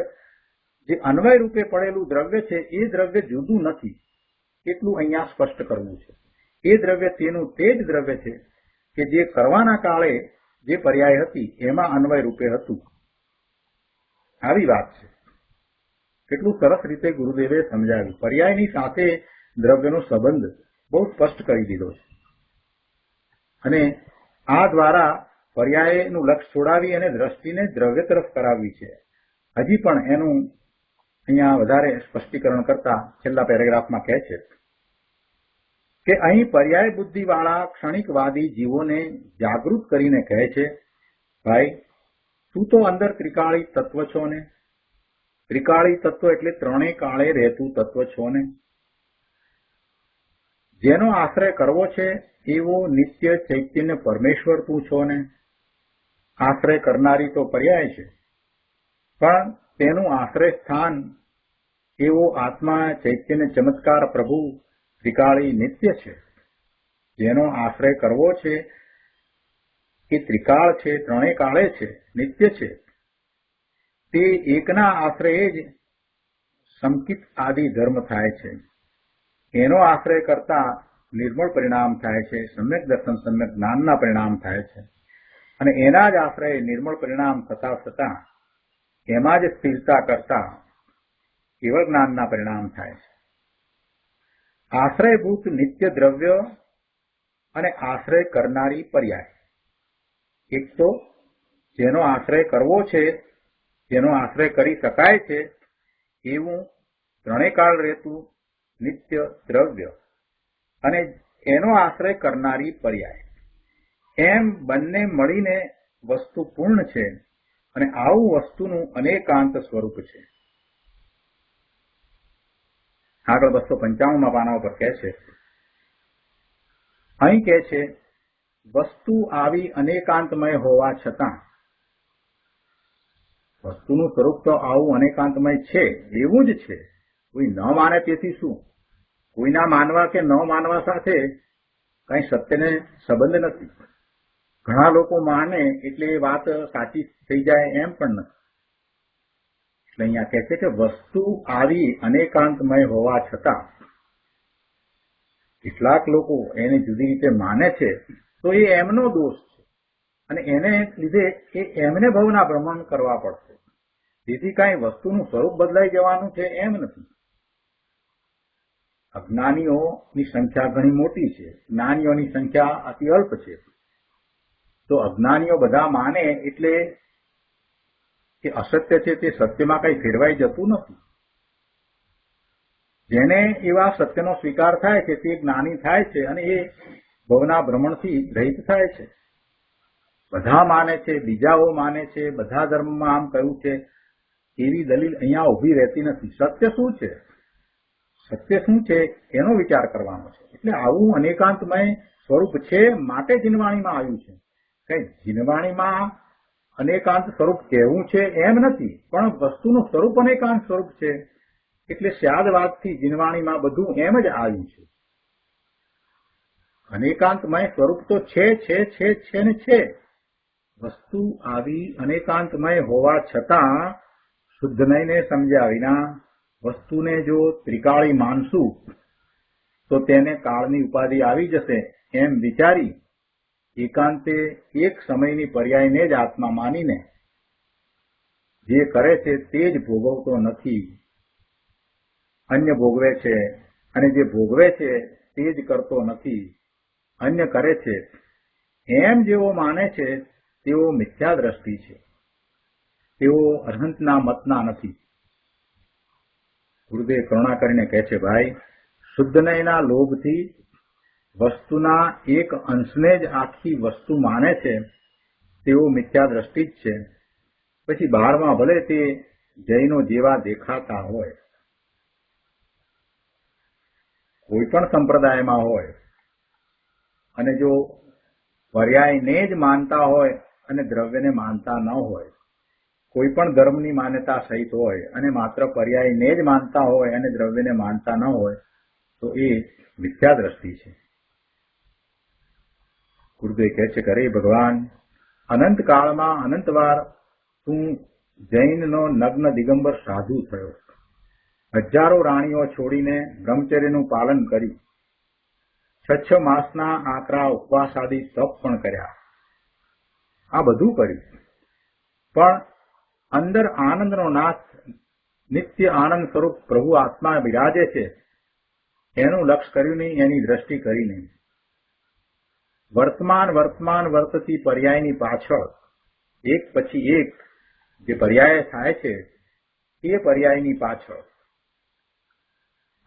જે અન્વય રૂપે પડેલું દ્રવ્ય છે એ દ્રવ્ય જુદું નથી. એટલું અહીંયા સ્પષ્ટ કરવું છે. એ દ્રવ્ય તેનું તે જ દ્રવ્ય છે કે જે કરવાના કાળે જે પર્યાય હતી એમાં અન્વય રૂપે હતું. આવી વાત છે. કેટલું સરસ રીતે ગુરુદેવે સમજાવ્યું. પર્યાયની સાથે દ્રવ્યનો સંબંધ બહુ સ્પષ્ટ કરી દીધો છે. અને આ દ્વારા પર્યાયનું લક્ષ છોડાવી અને દ્રષ્ટિને દ્રવ્ય તરફ કરાવવી છે. હજી પણ એનું અહીંયા વધારે સ્પષ્ટીકરણ કરતા છેલ્લા પેરેગ્રાફમાં કહે છે કે અહીં પર્યાય બુદ્ધિવાળા ક્ષણિકવાદી જીવોને જાગૃત કરીને કહે છે, ભાઈ તું તો અંદર ત્રિકાળી તત્વ છો ને. ત્રિકાળી તત્વ એટલે ત્રણેય કાળે રહેતું તત્વ છો ને. જેનો આશ્રય કરવો છે એવો નિત્ય ચૈતન્ય પરમેશ્વર તું છો ને. આશ્રય કરનારી તો પર્યાય છે, પણ તેનું આશ્રય સ્થાન એવો આત્મા ચૈતન્ય ચમત્કાર પ્રભુ ત્રિકાળી નિત્ય છે. જેનો આશ્રય કરવો છે એ ત્રિકાળ છે, ત્રણેય કાળે છે, નિત્ય છે. તે એકના આશ્રયે જ સંકિત આદિ ધર્મ થાય છે. એનો આશ્રય કરતા નિર્મળ પરિણામ થાય છે, સમ્યક દર્શન સમ્યક જ્ઞાનના પરિણામ થાય છે. અને એના જ આશ્રય નિર્મળ પરિણામ થતા થતા એમાં જ સ્થિરતા કરતા કેવળ જ્ઞાનના પરિણામ થાય છે. આશ્રયભૂત નિત્ય દ્રવ્ય અને આશ્રય કરનારી પર્યાય. એક તો જેનો આશ્રય કરવો છે, જેનો આશ્રય કરી શકાય છે એવું ત્રણેય કાળ રહેતું નિત્ય દ્રવ્ય અને એનો આશ્રય કરનારી પર્યાય. એમ બંને મળીને વસ્તુ પૂર્ણ છે અને આવું વસ્તુનું અનેકાંત સ્વરૂપ છે. આગળ 295 પાના ઉપર કહે છે, અહીં કહે છે વસ્તુ આવી અનેકાંતમય હોવા છતાં, વસ્તુનું સ્વરૂપ તો આવું અનેકાંતમય છે, એવું જ છે. કોઈ ન માને તેથી શું? કોઈના માનવા કે ન માનવા સાથે કઈ સત્યને સંબંધ નથી. ઘણા લોકો માને એટલે એ વાત સાચી થઈ જાય એમ પણ નથી. એટલે અહીંયા કહે છે કે વસ્તુ આવી અનેકાંતમય હોવા છતાં કેટલાક લોકો એને જુદી રીતે માને છે તો એ એમનો દોષ છે, અને એને લીધે એ એમને ભવના ભ્રમણ કરવા પડશે. તેથી કાંઈ વસ્તુનું સ્વરૂપ બદલાઈ જવાનું છે એમ નથી. અજ્ઞાનીઓની સંખ્યા ઘણી મોટી છે, જ્ઞાનીઓની સંખ્યા અતિ અલ્પ છે. તો અજ્ઞાનીઓ બધા માને એટલે કે અસત્ય છે તે સત્યમાં કઈ ફેરવાઈ જતું નથી. જેને એવા સત્યનો સ્વીકાર થાય છે તે જ્ઞાની થાય છે, અને એ ભવના ભ્રમણથી રહિત થાય છે. બધા માને છે, બીજાઓ માને છે, બધા ધર્મમાં આમ કહ્યું છે, એવી દલીલ અહીંયા ઉભી રહેતી નથી. સત્ય શું છે? સત્ય શું છે એનો વિચાર કરવાનો છે. એટલે આવું અનેકાંતમય સ્વરૂપ છે માટે જીનવાણીમાં આવ્યું છે. કઈ જીનવાણીમાં અનેકાંત સ્વરૂપ કહેવું છે એમ નથી, પણ વસ્તુનું સ્વરૂપ અનેકાંત સ્વરૂપ છે. એટલે સ્યાદવાદથી જીનવાણીમાં બધું એમ જ આવ્યું છે. અનેકાંતમય સ્વરૂપ તો છે ને છે. વસ્તુ આવી અનેકાંતમય હોવા છતાં શુદ્ધ નઈને સમજ્યા વિના વસ્તુને જો ત્રિકાળી માનશું તો તેને કાળની ઉપાધિ આવી જશે એમ વિચારી એકાંતે એક સમયની પર્યાયને જ આત્મા માનીને જે કરે છે તે જ ભોગવતો નથી, અન્ય ભોગવે છે, અને જે ભોગવે છે તે જ કરતો નથી, અન્ય કરે છે, એમ જેઓ માને છે તેઓ મિથ્યા દ્રષ્ટિ છે. તેઓ અરહંતના મતના નથી. ગુરુદેવ કરુણા કરીને કહે છે, ભાઈ, શુદ્ધ નયના લોભથી વસ્તુના એક અંશને જ આખી વસ્તુ માને છે તેઓ મિથ્યા દ્રષ્ટિ જ છે. પછી બહારમાં ભલે તે જૈનો જેવા દેખાતા હોય, કોઈ પણ સંપ્રદાયમાં હોય, અને જો પર્યાયને જ માનતા હોય અને દ્રવ્યને માનતા ન હોય, કોઈ પણ ધર્મની માન્યતા સહિત હોય અને માત્ર પર્યાયને જ માનતા હોય અને દ્રવ્યને માનતા ન હોય, તો એ મિથ્યા દ્રષ્ટિ છે. ગુરુદેવ કહે છે કે અરે ભગવાન, અનંત કાળમાં અનંતવાર તું જૈનનો નગ્ન દિગંબર સાધુ થયો, હજારો રાણીઓ છોડીને બ્રહ્મચર્યનું પાલન કરી, 6 માસના આકરા ઉપવાસ આદિ તપ પણ કર્યા. આ બધું કર્યું, પણ અંદર આનંદનો નાથ નિત્ય આનંદ સ્વરૂપ પ્રભુ આત્મા બિરાજે છે એનું લક્ષ કર્યું નહીં, એની દ્રષ્ટિ કરી નહીં. વર્તમાન વર્તતી પર્યાયની પાછળ એક પછી એક જે પર્યાય થાય છે એ પર્યાયની પાછળ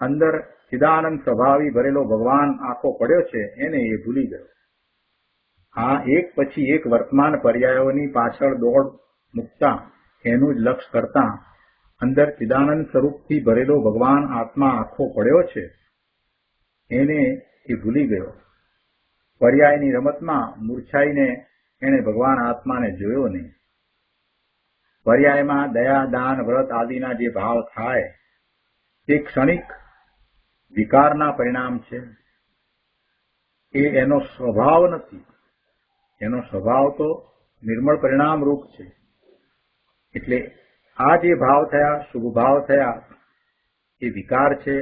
અંદર ચિદાનંદ સ્વભાવી ભરેલો ભગવાન આખો પડ્યો છે એને એ ભૂલી ગયો. આ એક પછી એક વર્તમાન પર્યાયોની પાછળ દોડ મૂકતા એનું જ લક્ષ કરતા અંદર ચિદાનંદ સ્વરૂપથી ભરેલો ભગવાન આત્મા આખો પડ્યો છે એને એ ભૂલી ગયો. પર્યાયની રમતમાં મૂર્છાઈને એણે ભગવાન આત્માને જોયો નહીં. પર્યાયમાં દયા, દાન, વ્રત આદિના જે ભાવ થાય તે ક્ષણિક વિકારના પરિણામ છે, એ એનો સ્વભાવ નથી. એનો સ્વભાવ તો નિર્મળ પરિણામ રૂપ છે. એટલે આ જે ભાવ થયા, શુભ ભાવ થયા, એ વિકાર છે,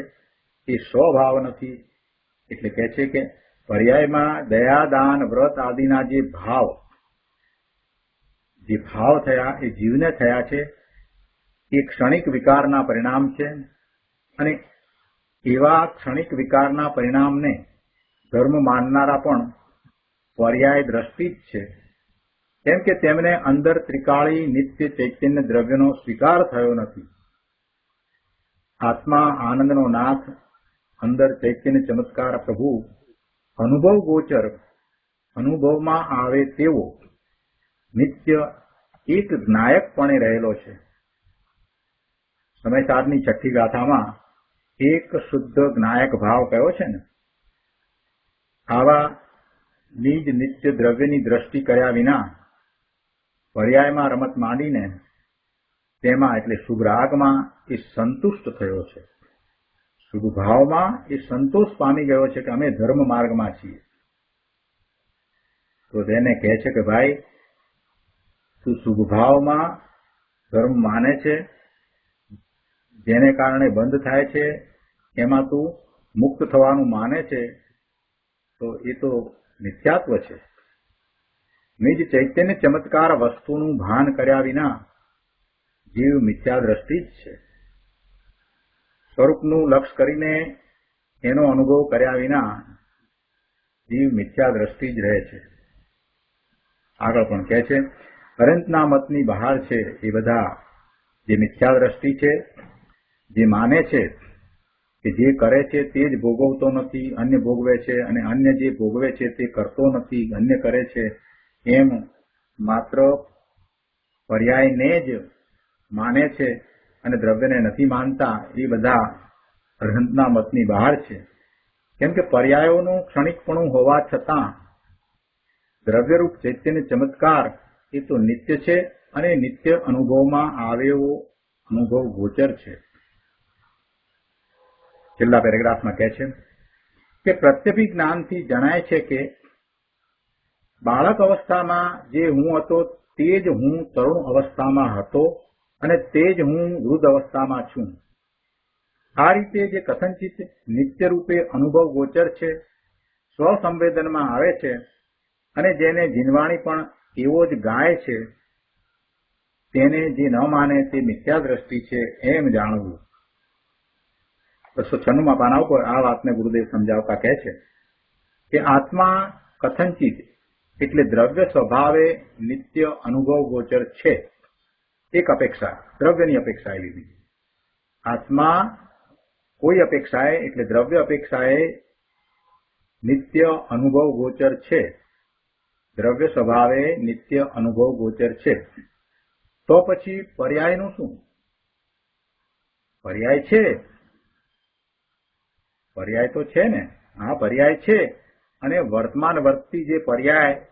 એ સ્વભાવ નથી. એટલે કહે છે કે પર્યાયમાં દયા, દાન, વ્રત આદિના જે ભાવ થયા એ જીવને થયા છે, એ ક્ષણિક વિકારના પરિણામ છે. અને એવા ક્ષણિક વિકારના પરિણામને ધર્મ માનનારા પણ પર્યાય દ્રષ્ટિ જ છે, કેમ કે તેમને અંદર ત્રિકાળી નિત્ય ચૈતન્ય દ્રવ્યનો સ્વીકાર થયો નથી. આત્મા આનંદનો નાથ, અંદર ચૈતન્ય ચમત્કાર પ્રભુ અનુભવ ગોચર, અનુભવમાં આવે તેવો નિત્ય એક જ્ઞાયકપણે રહેલો છે. સમયસારની 6ઠ્ઠી ગાથામાં એક શુદ્ધ જ્ઞાયક ભાવ કયો છે ને, આવા નિજ નિત્ય દ્રવ્યની દ્રષ્ટિ કર્યા વિના પર્યાયમાં રમત માંડીને તેમાં એટલે શુભ રાગમાં એ સંતુષ્ટ થયો છે, શુભ ભાવમાં એ સંતોષ પામી ગયો છે કે અમે ધર્મ માર્ગમાં છીએ. તો તેને કહે છે કે ભાઈ તું શુભ ભાવમાં ધર્મ માને છે, જેને કારણે બંધ થાય છે એમાં તું મુક્ત થવાનું માને છે, તો એ તો મિથ્યાત્વ છે. નિજ ચૈતન્ય ચમત્કાર વસ્તુનું ભાન કર્યા વિના જીવ મિથ્યા દ્રષ્ટિ જ છે. સ્વરૂપનું લક્ષ કરીને એનો અનુભવ કર્યા વિના જીવ મિથ્યા દ્રષ્ટિ જ રહે છે. આગળ પણ કહે છે અનંતના મતની બહાર છે એ બધા જે મિથ્યા દ્રષ્ટિ છે, જે માને છે કે જે કરે છે તે જ ભોગવતો નથી, અન્ય ભોગવે છે, અને અન્ય જે ભોગવે છે તે કરતો નથી, અન્ય કરે છે, એમ માત્ર પર્યાયને જ માને છે અને દ્રવ્યને નથી માનતા, એ બધા અનંતના મતની બહાર છે. કેમ કે પર્યાયોનું ક્ષણિકપણું હોવા છતાં દ્રવ્યરૂપ ચૈતન્ય ચમત્કાર એ તો નિત્ય છે અને નિત્ય અનુભવમાં આવે એવો અનુભવ ગોચર છે. છેલ્લા પેરેગ્રાફમાં કહે છે કે પ્રત્યભિજ્ઞાનથી જણાય છે કે બાળક અવસ્થામાં જે હું હતો તે જ હું તરુણ અવસ્થામાં હતો અને તે જ હું વૃદ્ધ અવસ્થામાં છું. આ રીતે જે કથનચિત નિત્ય રૂપે અનુભવ ગોચર છે, સ્વસંવેદનમાં આવે છે અને જેને જીનવાણી પણ એવો જ ગાય છે, તેને જે ન માને તે મિથ્યા દ્રષ્ટિ છે એમ જાણવું. 296 પાના ઉપર આ વાતને ગુરુદેવ સમજાવતા કહે છે કે આત્મા કથનચિત એટલે દ્રવ્ય સ્વભાવે નિત્ય અનુભવ ગોચર છે. એક અપેક્ષા, દ્રવ્યની અપેક્ષાએ લીધી. આત્મા કોઈ અપેક્ષાએ એટલે દ્રવ્ય અપેક્ષાએ નિત્ય અનુભવ ગોચર છે, દ્રવ્ય સ્વભાવે નિત્ય અનુભવ ગોચર છે. તો પછી પર્યાયનું શું? પર્યાય છે, પર્યાય તો છે ને. હા, પર્યાય છે, અને વર્તમાન વર્તતી જે પર્યાય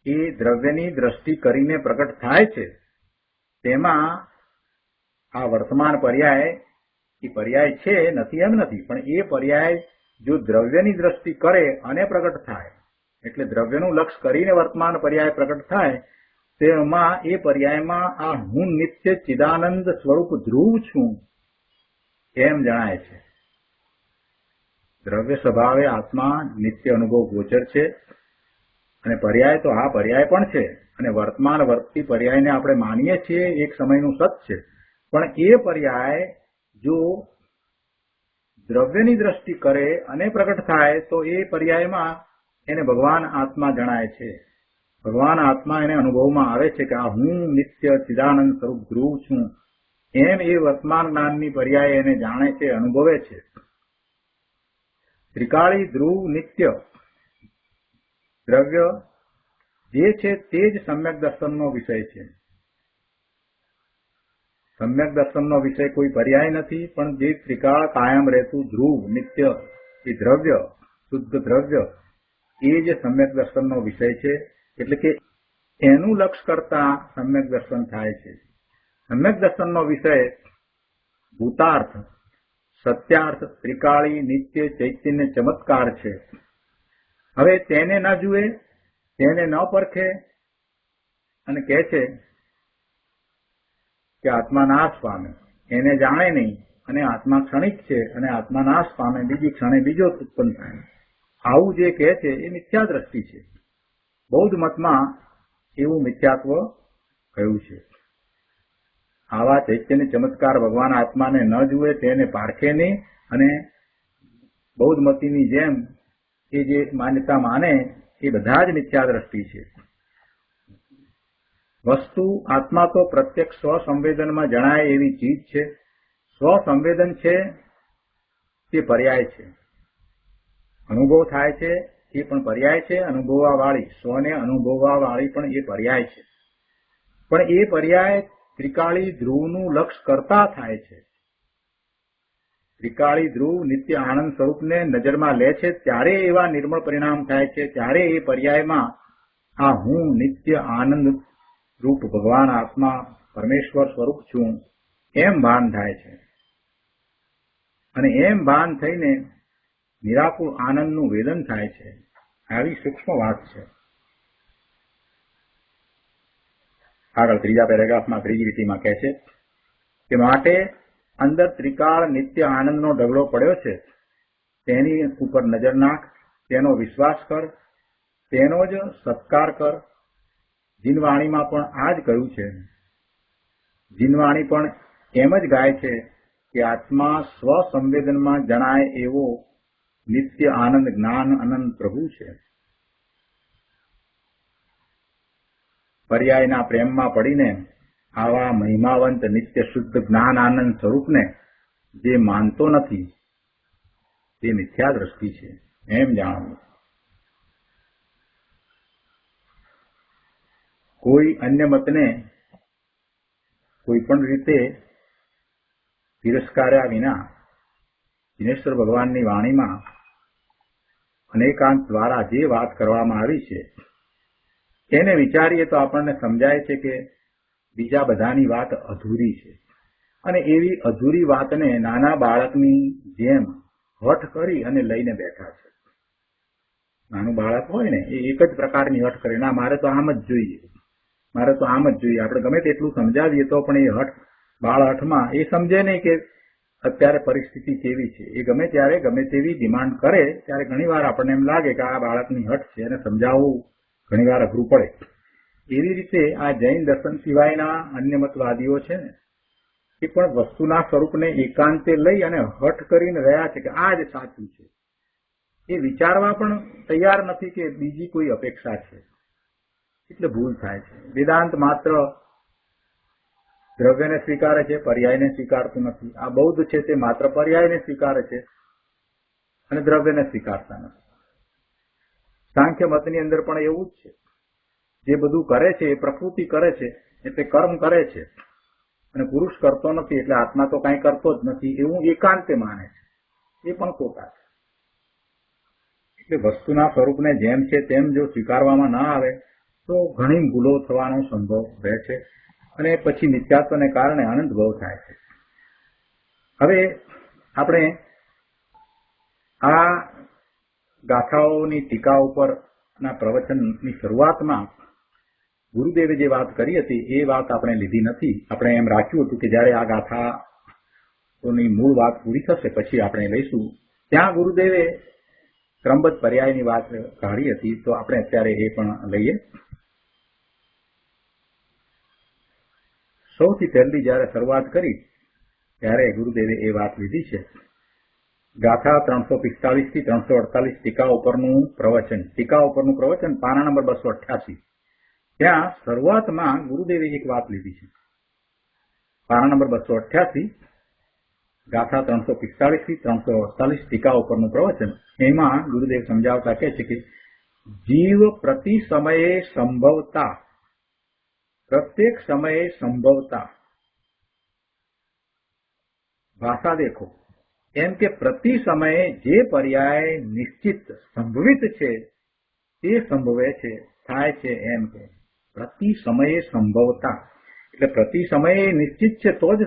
એ દ્રવ્યની દ્રષ્ટિ કરીને પ્રકટ થાય છે, તેમાં આ વર્તમાન પર્યાય એ પર્યાય છે, નથી એમ નથી, પણ એ પર્યાય જો દ્રવ્યની દ્રષ્ટિ કરે અને પ્રકટ થાય, એટલે દ્રવ્યનું લક્ષ કરીને વર્તમાન પર્યાય પ્રકટ થાય, તેમાં એ પર્યાયમાં આ હું નિત્ય ચિદાનંદ સ્વરૂપ ધ્રુવ છું એમ જણાય છે. દ્રવ્ય સ્વભાવે આત્મા નિત્ય અનુભવ ગોચર છે, અને પર્યાય તો હા પર્યાય પણ છે, અને વર્તમાન વર્તતી પર્યાયને આપણે માનીએ છીએ એક સમયનું સત છે, પણ એ પર્યાય જો દ્રવ્યની દ્રષ્ટિ કરે અને પ્રકટ થાય તો એ પર્યાયમાં એને ભગવાન આત્મા જણાય છે. ભગવાન આત્મા એને અનુભવમાં આવે છે કે આ હું નિત્ય ચિદાનંદ સ્વરૂપ ધ્રુવ છું એમ એ વર્તમાન જ્ઞાનની પર્યાય એને જાણે છે, અનુભવે છે. ત્રિકાળી ધ્રુવ નિત્ય દ્રવ્ય જે છે તે જ સમ્યક દર્શનનો વિષય છે. સમ્યક દર્શનનો વિષય કોઈ પર્યાય નથી, પણ જે ત્રિકાળ કાયમ રહેતું ધ્રુવ નિત્ય એ દ્રવ્ય, શુદ્ધ દ્રવ્ય, એ જ સમ્યક દર્શનનો વિષય છે. એટલે કે એનું લક્ષ કરતા સમ્યક દર્શન થાય છે. સમ્યક દર્શનનો વિષય ભૂતાર્થ, સત્યાર્થ, ત્રિકાળી, નિત્ય, ચૈતન્ય, ચમત્કાર છે. હવે તેને ન જુએ, તેને ન પરખે અને કહે છે કે આત્મા નાશ પામે, એને જાણે નહીં, અને આત્મા ક્ષણિક છે અને આત્મા નાશ પામે, બીજી ક્ષણે બીજો ઉત્પન્ન થાય, આવું જે કહે છે એ મિથ્યા દ્રષ્ટિ છે. બૌદ્ધ મતમાં એવું મિથ્યાત્વ કહ્યું છે. આવા ચૈતન્ય ચમત્કાર ભગવાન આત્માને ન જુએ, તેને પારખે નહીં, અને બૌદ્ધ મતીની જેમ એ જે માન્યતા માને એ બધા જ મિથ્યા દ્રષ્ટિ છે. વસ્તુ આત્મા તો પ્રત્યક્ષ સ્વસંવેદનમાં જણાય એવી ચીજ છે. સ્વસંવેદન છે તે પર્યાય છે. અનુભવ થાય છે એ પણ પર્યાય છે. અનુભવવા વાળી, સ્વને અનુભવવા વાળી પણ એ પર્યાય છે. પણ એ પર્યાય ત્રિકાળી ધ્રુવનું લક્ષ કરતા થાય છે. ત્રિકાળી ધ્રુવ નિત્ય આનંદ સ્વરૂપને નજરમાં લે છે ત્યારે એવા નિર્મળ પરિણામ થાય છે, ત્યારે એ પર્યાયમાં આ હું નિત્ય આનંદ રૂપ ભગવાન આત્મા પરમેશ્વર સ્વરૂપ છું એમ ભાન થાય છે. અને એમ ભાન થઈને નિરાકુળ આનંદનું વેદન થાય છે. આવી સૂક્ષ્મ વાત છે. આગળ ત્રીજા પેરેગ્રાફમાં ત્રીજી લીટીમાં કહે છે કે માટે અંદર ત્રિકાળ નિત્ય આનંદનો ઢગલો પડ્યો છે, તેની ઉપર નજર નાખ, તેનો વિશ્વાસ કર, તેનો જ સત્કાર કર. જીનવાણીમાં પણ આ જ કહ્યું છે. જીનવાણી પણ એમ જ ગાય છે કે આત્મા સ્વસંવેદનમાં જણાય એવો નિત્ય આનંદ જ્ઞાન અનંત પ્રભુ છે. પર્યાયના પ્રેમમાં પડીને આવા મહિમાવંત નિત્ય શુદ્ધ જ્ઞાન આનંદ સ્વરૂપને જે માનતો નથી તે મિથ્યા દ્રષ્ટિ છે એમ જાણવું. કોઈ અન્ય મતને કોઈ પણ રીતે તિરસ્કાર્યા વિના દિનેશ્વર ભગવાનની વાણીમાં અનેકાંત દ્વારા જે વાત કરવામાં આવી છે એને વિચારીએ તો આપણને સમજાય છે કે બીજા બધાની વાત અધૂરી છે. અને એવી અધૂરી વાતને નાના બાળકની જેમ હઠ કરી અને લઈને બેઠા છે. નાનું બાળક હોય ને એ એક જ પ્રકારની હઠ કરે, ના મારે તો આમ જ જોઈએ, મારે તો આમ જ જોઈએ. આપણે ગમે તેટલું સમજાવીએ તો પણ એ હઠ બાળ હઠમાં એ સમજે નહીં કે અત્યારે પરિસ્થિતિ કેવી છે. એ ગમે ત્યારે ગમે તેવી ડિમાન્ડ કરે ત્યારે ઘણીવાર આપણને એમ લાગે કે આ બાળકની હઠ છે અને સમજાવવું ઘણીવાર અઘરું પડે. એવી રીતે આ જૈન દર્શન સિવાયના અન્ય મતવાદીઓ છે ને એ પણ વસ્તુના સ્વરૂપને એકાંતે લઈ અને હઠ કરીને રહ્યા છે કે આ જ સાચું છે. એ વિચારવા પણ તૈયાર નથી કે બીજી કોઈ અપેક્ષા છે. એટલે ભૂલ થાય છે. વેદાંત માત્ર દ્રવ્યને સ્વીકારે છે, પર્યાયને સ્વીકારતું નથી. આ બૌદ્ધ છે તે માત્ર પર્યાયને સ્વીકારે છે અને દ્રવ્યને સ્વીકારતા નથી. સાંખ્ય મતની અંદર પણ એવું જ છે. જે બધું કરે છે એ પ્રકૃતિ કરે છે એટલે કર્મ કરે છે અને પુરુષ કરતો નથી એટલે આત્મા તો કાંઈ કરતો જ નથી એવું એકાંતે માને છે. એ પણ ખોટા છે. એટલે વસ્તુના સ્વરૂપને જેમ છે તેમ જો સ્વીકારવામાં ના આવે તો ઘણી ભૂલો થવાનો સંભવ રહે છે અને પછી મિથ્યાત્વને કારણે આનંદ ભાવ થાય છે. હવે આપણે આ ગાથાઓની ટીકા ઉપરના પ્રવચનની શરૂઆતમાં ગુરુદેવે જે વાત કરી હતી એ વાત આપણે લીધી નથી. આપણે એમ રાખ્યું હતું કે જ્યારે આ ગાથાઓની મૂળ વાત પૂરી થશે પછી આપણે લઈશું. ત્યાં ગુરુદેવે ક્રમબદ્ધ પર્યાયની વાત કાઢી હતી તો આપણે અત્યારે એ પણ લઈએ. સૌથી પહેલી જ્યારે શરૂઆત કરી ત્યારે ગુરુદેવે એ વાત લીધી છે. ગાથા 345 થી 348 ટીકા ઉપરનું પ્રવચન પાના નંબર 288. ત્યાં શરૂઆતમાં ગુરુદેવે એક વાત લીધી છે. પાના નંબર 288 ગાથા 345 થી 348 ટીકા ઉપરનું પ્રવચન. એમાં ગુરુદેવ સમજાવતા કહે છે કે જીવ પ્રતિ સમયે સંભવતા, પ્રત્યેક સમયે સંભવતા, ભાષા દેખો એમ કે પ્રતિ સમયે જે પર્યાય નિશ્ચિત સંભવિત છે તે સંભવે છે, થાય છે. એમ કે પ્રતિ સમયે સંભવતા એટલે પ્રતિ સમયે નિશ્ચિત છે તો જ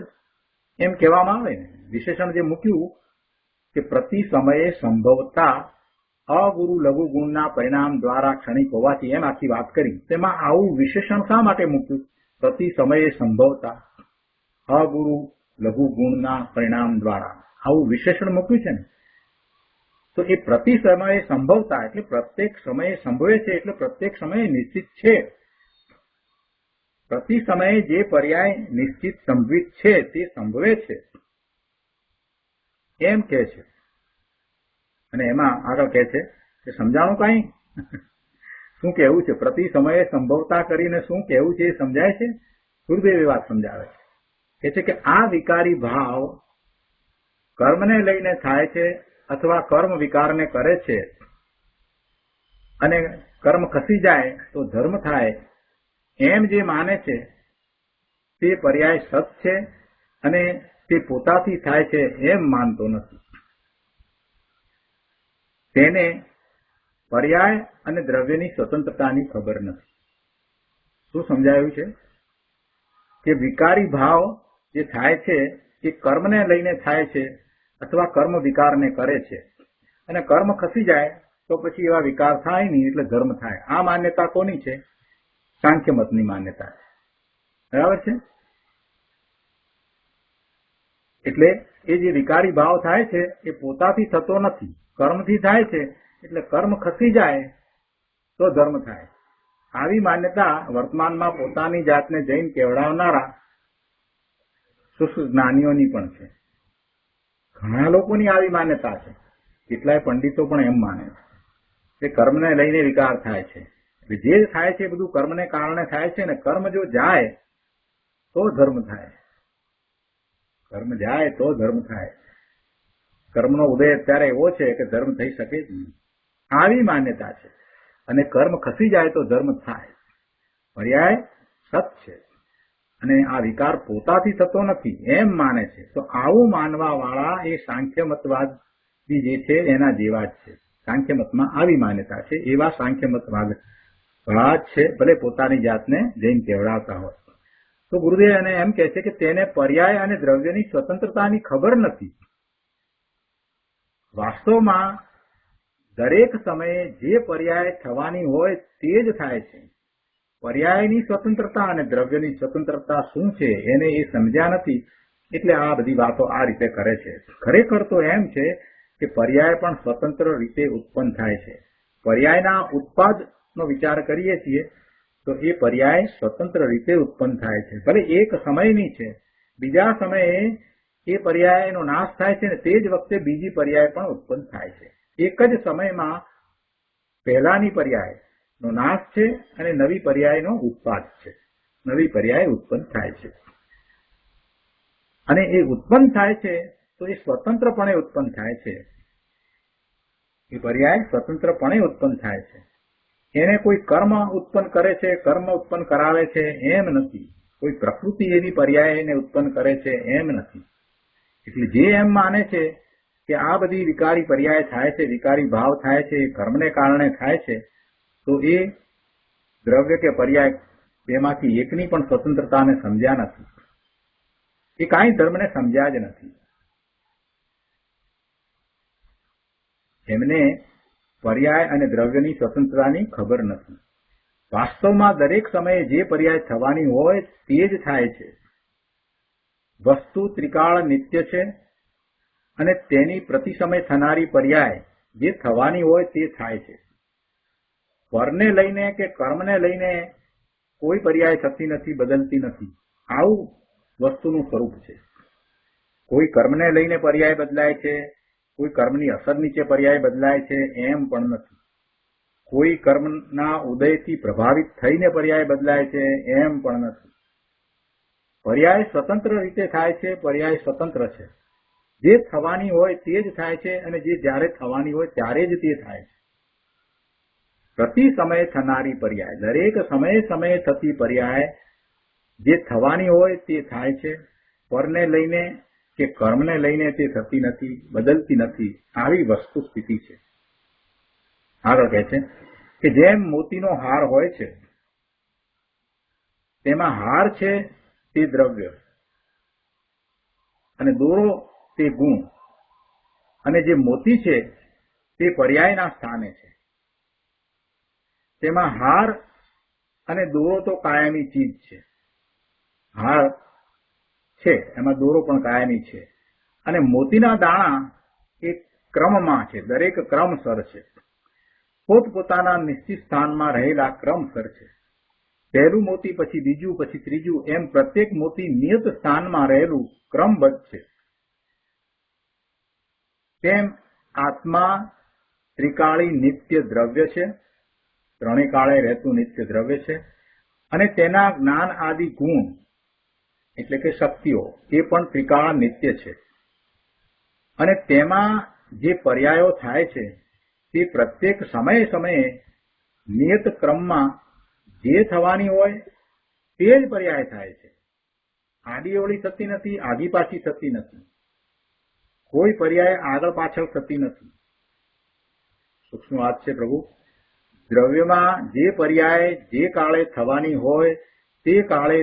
એમ કહેવામાં આવે ને. વિશેષણ જે મૂક્યું કે પ્રતિ સમયે સંભવતા અગુરુ લઘુ ગુણના પરિણામ દ્વારા ક્ષણિક હોવાથી એમ આખી વાત કરી. તેમાં આવું વિશેષણ શા માટે મૂક્યું? પ્રતિ સમયે સંભવતા અગુરુ લઘુ ગુણના પરિણામ દ્વારા આવું વિશેષણ મૂક્યું છે ને. તો એ પ્રતિ સમયે સંભવતા એટલે પ્રત્યેક સમયે સંભવે છે એટલે પ્રત્યેક સમયે નિશ્ચિત છે. પ્રતિ સમયે જે પર્યાય નિશ્ચિત સંભવિત છે તે સંભવે છે એમ કહે છે. અને એમાં આગળ કહે છે કે સમજાણું કાંઈ શું કહેવું છે? પ્રતિ સમયે સંભવતા કરીને શું કહેવું છે એ સમજાય છે? ગુરુદેવ એ વાત સમજાવે છે. કહે છે કે આ વિકારી ભાવ કર્મને લઈને થાય છે અથવા કર્મ વિકારને કરે છે અને કર્મ ખસી જાય તો ધર્મ થાય એમ જે માને છે તે પર્યાય સત છે અને તે પોતાથી થાય છે એમ માનતો નથી. તેને પર્યાય અને દ્રવ્યની સ્વતંત્રતાની ખબર નથી. શું સમજાયું છે કે વિકારી ભાવ જે થાય છે એ કર્મને લઈને થાય છે અથવા કર્મ વિકારને કરે છે, અને કર્મ ખસી જાય તો પછી એવા વિકાર થાય નહીં એટલે ધર્મ થાય. આ માન્યતા કોની છે? સાંખ્ય મતની માન્યતા છે. બરાબર છે? એટલે એ જે વિકારી ભાવ થાય છે એ પોતાથી થતો નથી, કર્મથી થાય છે. એટલે કર્મ ખસી જાય તો ધર્મ થાય. આવી માન્યતા વર્તમાનમાં પોતાની જાતને જૈન કેવડાવનારા શુષ્ક જ્ઞાનીઓની પણ છે. ઘણા લોકોની આવી માન્યતા છે. કેટલાય પંડિતો પણ એમ માને છે કે કર્મને લઈને વિકાર થાય છે. જે થાય છે એ બધું કર્મને કારણે થાય છે, ને કર્મ જો જાય તો ધર્મ થાય. કર્મ જાય તો ધર્મ થાય. કર્મનો ઉદય અત્યારે એવો છે કે ધર્મ થઈ શકે જ નહીં. આવી માન્યતા છે. અને કર્મ ખસી જાય તો ધર્મ થાય. પર્યાય સત છે અને આ વિકાર પોતાથી થતો નથી એમ માને છે. તો આવું માનવા વાળા એ સાંખ્ય મતવાદી જે છે એના જેવા જ છે. સાંખ્ય મતમાં આવી માન્યતા છે. એવા સાંખ્ય મતવાદ વાળા જ છે, ભલે પોતાની જાતને જૈન કહેવડાવતા હોય. તો ગુરુદેવ એને એમ કહે છે કે તેને પર્યાય અને દ્રવ્યની સ્વતંત્રતાની ખબર નથી. વાસ્તવમાં દરેક સમયે જે પર્યાય થવાની હોય તે જ થાય છે. પર્યાયની સ્વતંત્રતા અને દ્રવ્યની સ્વતંત્રતા શું છે એને એ સમજ્યા નથી, એટલે આ બધી વાતો આ રીતે કરે છે. ખરેખર તો એમ છે કે પર્યાય પણ સ્વતંત્ર રીતે ઉત્પન્ન થાય છે. પર્યાયના ઉત્પાદનો વિચાર કરીએ છીએ તો એ પર્યાય સ્વતંત્ર રીતે ઉત્પન્ન થાય છે. ભલે એક સમયની છે, બીજા સમયે એ પર્યાયનો નાશ થાય છે ને તે જ વખતે બીજી પર્યાય પણ ઉત્પન્ન થાય છે. એક જ સમયમાં પહેલાની પર્યાયનો નાશ છે અને નવી પર્યાયનો ઉત્પાદ છે. નવી પર્યાય ઉત્પન્ન થાય છે અને એ ઉત્પન્ન થાય છે તો એ સ્વતંત્રપણે ઉત્પન્ન થાય છે. એ પર્યાય સ્વતંત્રપણે ઉત્પન્ન થાય છે. એને કોઈ કર્મ ઉત્પન્ન કરે છે, કર્મ ઉત્પન્ન કરાવે છે એમ નથી. કોઈ પ્રકૃતિ એની પર્યાયને ઉત્પન્ન કરે છે એમ નથી. એટલે જે એમ માને છે કે આ બધી વિકારી પર્યાય થાય છે, વિકારી ભાવ થાય છે, કર્મને કારણે થાય છે, તો એ દ્રવ્ય કે પર્યાય બેમાંથી એકની પણ સ્વતંત્રતાને સમજ્યા નથી. એ કાંઈ ધર્મને સમજ્યા જ નથી. એમને પર્યાય અને દ્રવ્યની સ્વતંત્રતાની ખબર નથી. વાસ્તવમાં દરેક સમયે જે પર્યાય થવાની હોય તે જ થાય છે. વસ્તુ ત્રિકાળ નિત્ય છે અને તેની પ્રતિ સમય થનારી પર્યાય જે થવાની હોય તે થાય છે. પરને લઈને કે કર્મને લઈને કોઈ પર્યાય થતી નથી, બદલતી નથી. આવું વસ્તુનું સ્વરૂપ છે. કોઈ કર્મને લઈને પર્યાય બદલાય છે, કોઈ કર્મની અસર નીચે પર્યાય બદલાય છે એમ પણ નથી. કોઈ કર્મના ઉદયથી પ્રભાવિત થઈને પર્યાય બદલાય છે એમ પણ નથી. પર્યાય સ્વતંત્ર રીતે થાય છે. પર્યાય સ્વતંત્ર છે. જે થવાની હોય તે જ થાય છે અને જે જ્યારે થવાની હોય ત્યારે જ તે થાય છે. પ્રતિ સમયે થનારી પર્યાય, દરેક સમયે સમયે થતી પર્યાય જે થવાની હોય તે થાય છે. પરને લઈને કે કર્મને લઈને તે થતી નથી, બદલતી નથી. આવી વસ્તુ સ્થિતિ છે. આગળ કહે છે કે જેમ મોતીનો હાર હોય છે તેમાં હાર છે તે દ્રવ્ય અને દોરો તે ગુણ, અને જે મોતી છે તે પર્યાયના સ્થાને છે. તેમાં હાર અને દોરો તો કાયમી ચીજ છે. હાર છે એમાં દોરો પણ કાયમી છે. અને મોતીના દાણા એ ક્રમમાં છે. દરેક ક્રમસર છે. પોતપોતાના નિશ્ચિત સ્થાનમાં રહેલા ક્રમસર છે. પહેલું મોતી, પછી બીજું, પછી ત્રીજું, એમ પ્રત્યેક મોતી નિયત સ્થાનમાં રહેલું ક્રમબદ્ધ છે. તેમ આત્મા ત્રિકાળી નિત્ય દ્રવ્ય છે. ત્રણેય કાળે રહેતું નિત્ય દ્રવ્ય છે. અને તેના જ્ઞાન આદિ ગુણ એટલે કે શક્તિઓ એ પણ ત્રિકાળ નિત્ય છે. અને તેમાં જે પર્યાયો થાય છે તે પ્રત્યેક સમયે સમયે નિયત ક્રમમાં જે થવાની હોય તે જ પર્યાય થાય છે. આડીઅવળી થતી નથી, આગી પાછી થતી નથી, કોઈ પર્યાય આગળ પાછળ થતી નથી. સૂક્ષ્મ વાત છે પ્રભુ. દ્રવ્યમાં જે પર્યાય જે કાળે થવાની હોય તે કાળે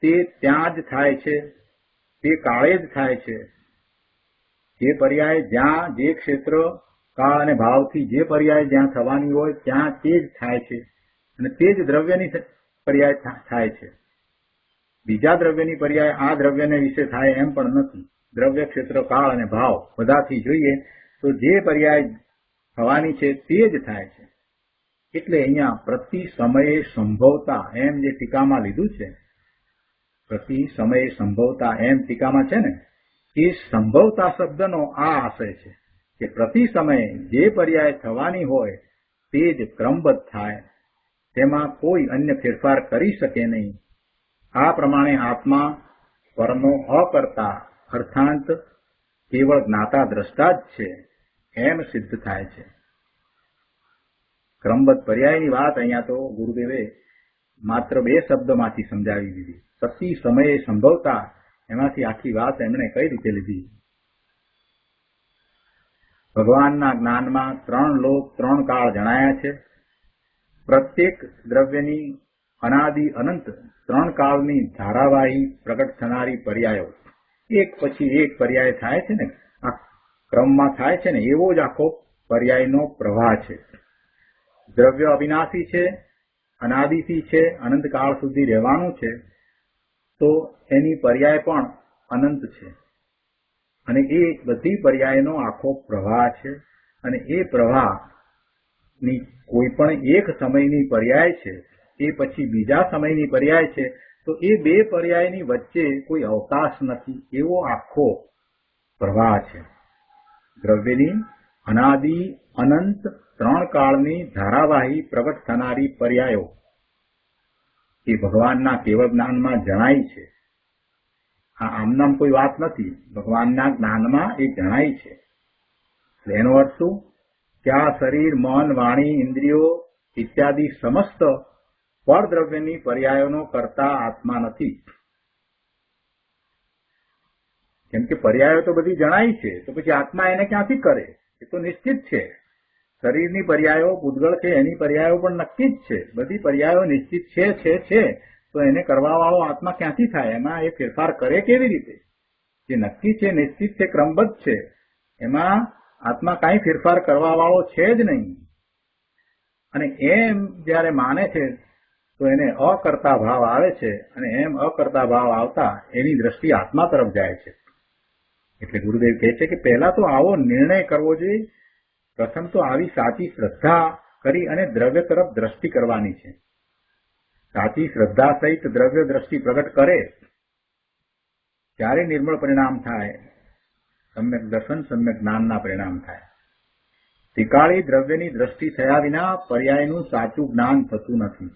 તે ત્યાં જ થાય છે, તે કાળે જ થાય છે. જે પર્યાય જ્યાં જે ક્ષેત્ર કાળ અને ભાવથી જે પર્યાય જ્યાં થવાની હોય ત્યાં તે જ થાય છે અને તે જ દ્રવ્યની પર્યાય થાય છે. બીજા દ્રવ્યની પર્યાય આ દ્રવ્યને વિશે થાય એમ પણ નથી. દ્રવ્ય, ક્ષેત્ર, કાળ અને ભાવ બધાથી જોઈએ તો જે પર્યાય થવાની છે તે જ થાય છે. એટલે અહીંયા પ્રતિ સમયે સંભવતા એમ જે ટીકામાં લીધું છે, પ્રતિ સમયે સંભવતા એમ ટીકામાં છે ને, એ સંભવતા શબ્દનો આ આશય છે કે પ્રતિ સમયે જે પર્યાય થવાની હોય તે જ ક્રમબદ્ધ થાય, તેમાં કોઈ અન્ય ફેરફાર કરી શકે નહીં. આ પ્રમાણે આત્મા પરનો અકર્તા અર્થાંત કેવળ જ્ઞાતા દ્રષ્ટા જ છે એમ સિદ્ધ થાય છે. ક્રમબદ્ધ પર્યાયની વાત અહીંયા તો ગુરુદેવે માત્ર 2 શબ્દોમાંથી સમજાવી દીધી. પ્રતિ સમયે સંભવતા એમાંથી આખી વાત એમણે કઈ રીતે લીધી? ભગવાનના જ્ઞાનમાં 3 લોક 3 કાળ જણાયા છે. પ્રત્યેક દ્રવ્યની અનાદિ અનંત 3 કાળની ધારાવાહી પ્રગટ થનારી પર્યાયો એક પછી એક પર્યાય થાય છે ને, આ ક્રમમાં થાય છે ને, એવો જ આખો પર્યાયનો પ્રવાહ છે. દ્રવ્ય અવિનાશી છે, અનાદિથી છે, અનંત કાળ સુધી રહેવાનું છે, તો એની પર્યાય પણ અનંત છે અને એ બધી પર્યાયનો આખો પ્રવાહ છે. અને એ પ્રવાહની કોઈ પણ એક સમયની પર્યાય છે, એ પછી બીજા સમયની પર્યાય છે, તો એ 2 પર્યાયની વચ્ચે કોઈ અવકાશ નથી, એવો આખો પ્રવાહ છે. દ્રવ્યની અનાદિ અનંત 3 કાળની ધારાવાહી પ્રગટ થનારી પર્યાયો એ ભગવાનના કેવળ જ્ઞાનમાં જણાય છે. આ આમનામ કોઈ વાત નથી, ભગવાનના જ્ઞાનમાં એ જણાય છે. એનો અર્થ શું કે આ શરીર, મન, વાણી, ઇન્દ્રિયો ઇત્યાદિ સમસ્ત પરદ્રવ્યની પર્યાયોનો કરતા આત્મા નથી. કેમ કે પર્યાયો તો બધી જણાય છે, તો પછી આત્મા એને ક્યાંથી કરે? એ તો નિશ્ચિત છે. શરીરની પર્યાયો પૂતગળ છે, એની પર્યાયો પણ નક્કી જ છે. બધી પર્યાયો નિશ્ચિત છે તો એને કરવા વાળો આત્મા ક્યાંથી થાય? એમાં એ ફેરફાર કરે કેવી રીતે? જે નક્કી છે, નિશ્ચિત છે, ક્રમબદ્ધ છે, એમાં આત્મા કાંઈ ફેરફાર કરવા વાળો છે જ નહીં. અને એમ જયારે માને છે તો એને અકર્તા ભાવ આવે છે અને એમ અકર્તા ભાવ આવતા એની દ્રષ્ટિ આત્મા તરફ જાય છે. એટલે ગુરુદેવ કહે છે કે પહેલા તો આવો નિર્ણય કરવો જોઈએ. પ્રથમ તો આવી સાચી શ્રદ્ધા કરી અને દ્રવ્ય તરફ દ્રષ્ટિ કરવાની છે. સાચી શ્રદ્ધા સહિત દ્રવ્ય દ્રષ્ટિ પ્રગટ કરે ત્યારે નિર્મળ પરિણામ થાય, સમ્યક દર્શન, સમ્યક જ્ઞાનના પરિણામ થાય. ત્રિકાળી દ્રવ્યની દ્રષ્ટિ થયા વિના પર્યાયનું સાચું જ્ઞાન થતું નથી.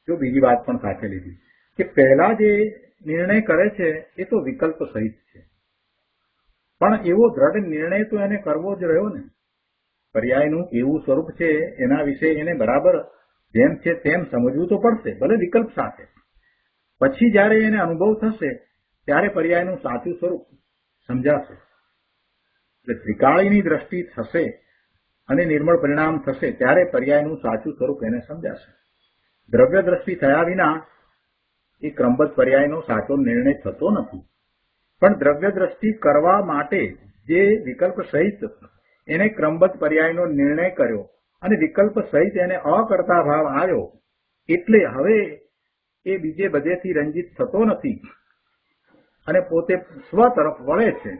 જો બીજી વાત પણ સાથે લીધી કે પહેલા જે નિર્ણય કરે છે એ તો વિકલ્પ સહિત છે, પણ એવો દ્રઢ નિર્ણય તો એને કરવો જ રહ્યો ને. પર્યાયનું એવું સ્વરૂપ છે એના વિશે એને બરાબર જેમ છે તેમ સમજવું તો પડશે, ભલે વિકલ્પ સાથે. પછી જયારે એને અનુભવ થશે ત્યારે પર્યાયનું સાચું સ્વરૂપ સમજાશે. એટલે ત્રિકાળીની દ્રષ્ટિ થશે અને નિર્મળ પરિણામ થશે ત્યારે પર્યાયનું સાચું સ્વરૂપ એને સમજાશે. દ્રવ્ય દ્રષ્ટિ થયા વિના એ ક્રમબદ્ધ પર્યાયનો સાચો નિર્ણય થતો નથી. પણ દ્રવ્ય દ્રષ્ટિ કરવા માટે જે વિકલ્પ સહિત એને ક્રમબદ્ધ પર્યાયનો નિર્ણય કર્યો અને વિકલ્પ સહિત એને અકર્તા ભાવ આવ્યો, એટલે હવે એ બીજે બધેથી રંજિત થતો નથી અને પોતે સ્વ તરફ વળે છે.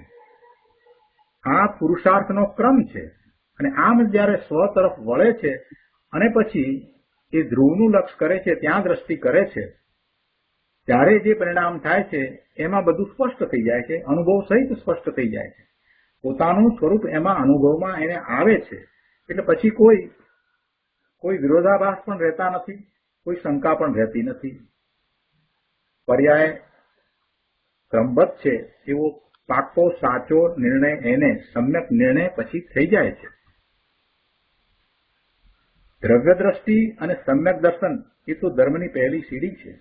આ પુરુષાર્થનો ક્રમ છે. અને આમ જયારે સ્વ તરફ વળે છે અને પછી એ ધ્રુવનું લક્ષ કરે છે, ત્યાં દ્રષ્ટિ કરે છે, ત્યારે જે પરિણામ થાય છે એમાં બધું સ્પષ્ટ થઈ જાય છે, અનુભવ સહિત સ્પષ્ટ થઈ જાય છે. પોતાનું સ્વરૂપ એમાં અનુભવમાં એને આવે છે. એટલે પછી કોઈ વિરોધાભાસ પણ રહેતા નથી, કોઈ શંકા પણ રહેતી નથી. પર્યાય ક્રમબદ્ધ છે એવો પાકો સાચો નિર્ણય એને સમ્યક નિર્ણય પછી થઈ જાય છે. દ્રવ્ય દ્રષ્ટિ અને સમ્યક દર્શન એ તો ધર્મની પહેલી સીડી છે.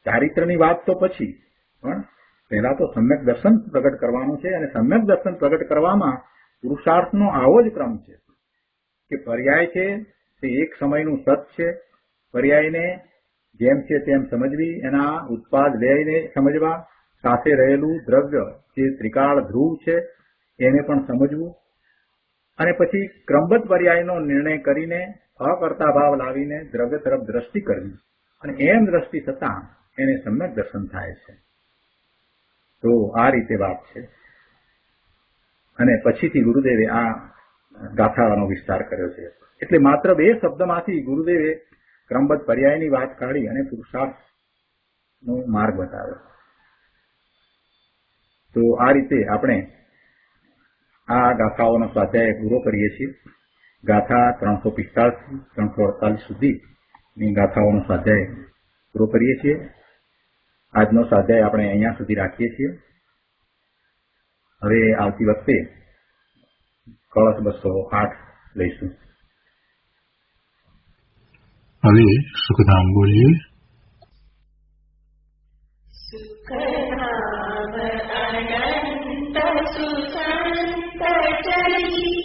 ચારિત્રની વાત તો પછી, પણ પહેલા તો સમ્યક દર્શન પ્રગટ કરવાનું છે. અને સમ્યક દર્શન પ્રગટ કરવામાં પુરુષાર્થનો આવો જ ક્રમ છે કે પર્યાય છે તે એક સમયનું સત છે. પર્યાયને જેમ છે તેમ સમજવી, એના ઉત્પાદ વ્યયને સમજવા, સાથે રહેલું દ્રવ્ય જે ત્રિકાળ ધ્રુવ છે એને પણ સમજવું, અને પછી ક્રમબદ્ધ પર્યાયનો નિર્ણય કરીને અકર્તા ભાવ લાવીને દ્રવ્ય તરફ દ્રષ્ટિ કરવી, અને એમ દ્રષ્ટિ થતા એને સમ્યક દર્શન થાય છે. તો આ રીતે વાત છે. અને પછીથી ગુરુદેવે આ ગાથાનો વિસ્તાર કર્યો છે. એટલે માત્ર 2 શબ્દમાંથી ગુરુદેવે ક્રમબદ્ધ પર્યાયની વાત કાઢી અને પુરુષાર્થનો માર્ગ બતાવ્યો. તો આ રીતે આપણે આ ગાથાઓનો સ્વાધ્યાય પૂરો કરીએ છીએ. ગાથા 345 348 સુધીની ગાથાઓનો સ્વાધ્યાય પૂરો કરીએ છીએ. આજનો સ્વાધ્યાય આપણે અહીંયા સુધી રાખીએ છીએ. હવે આવતી વખતે કળશ 208 લઈશું. હવે સુખધામ બોલીએ. સુખધામ અનંત સુસંત ચરી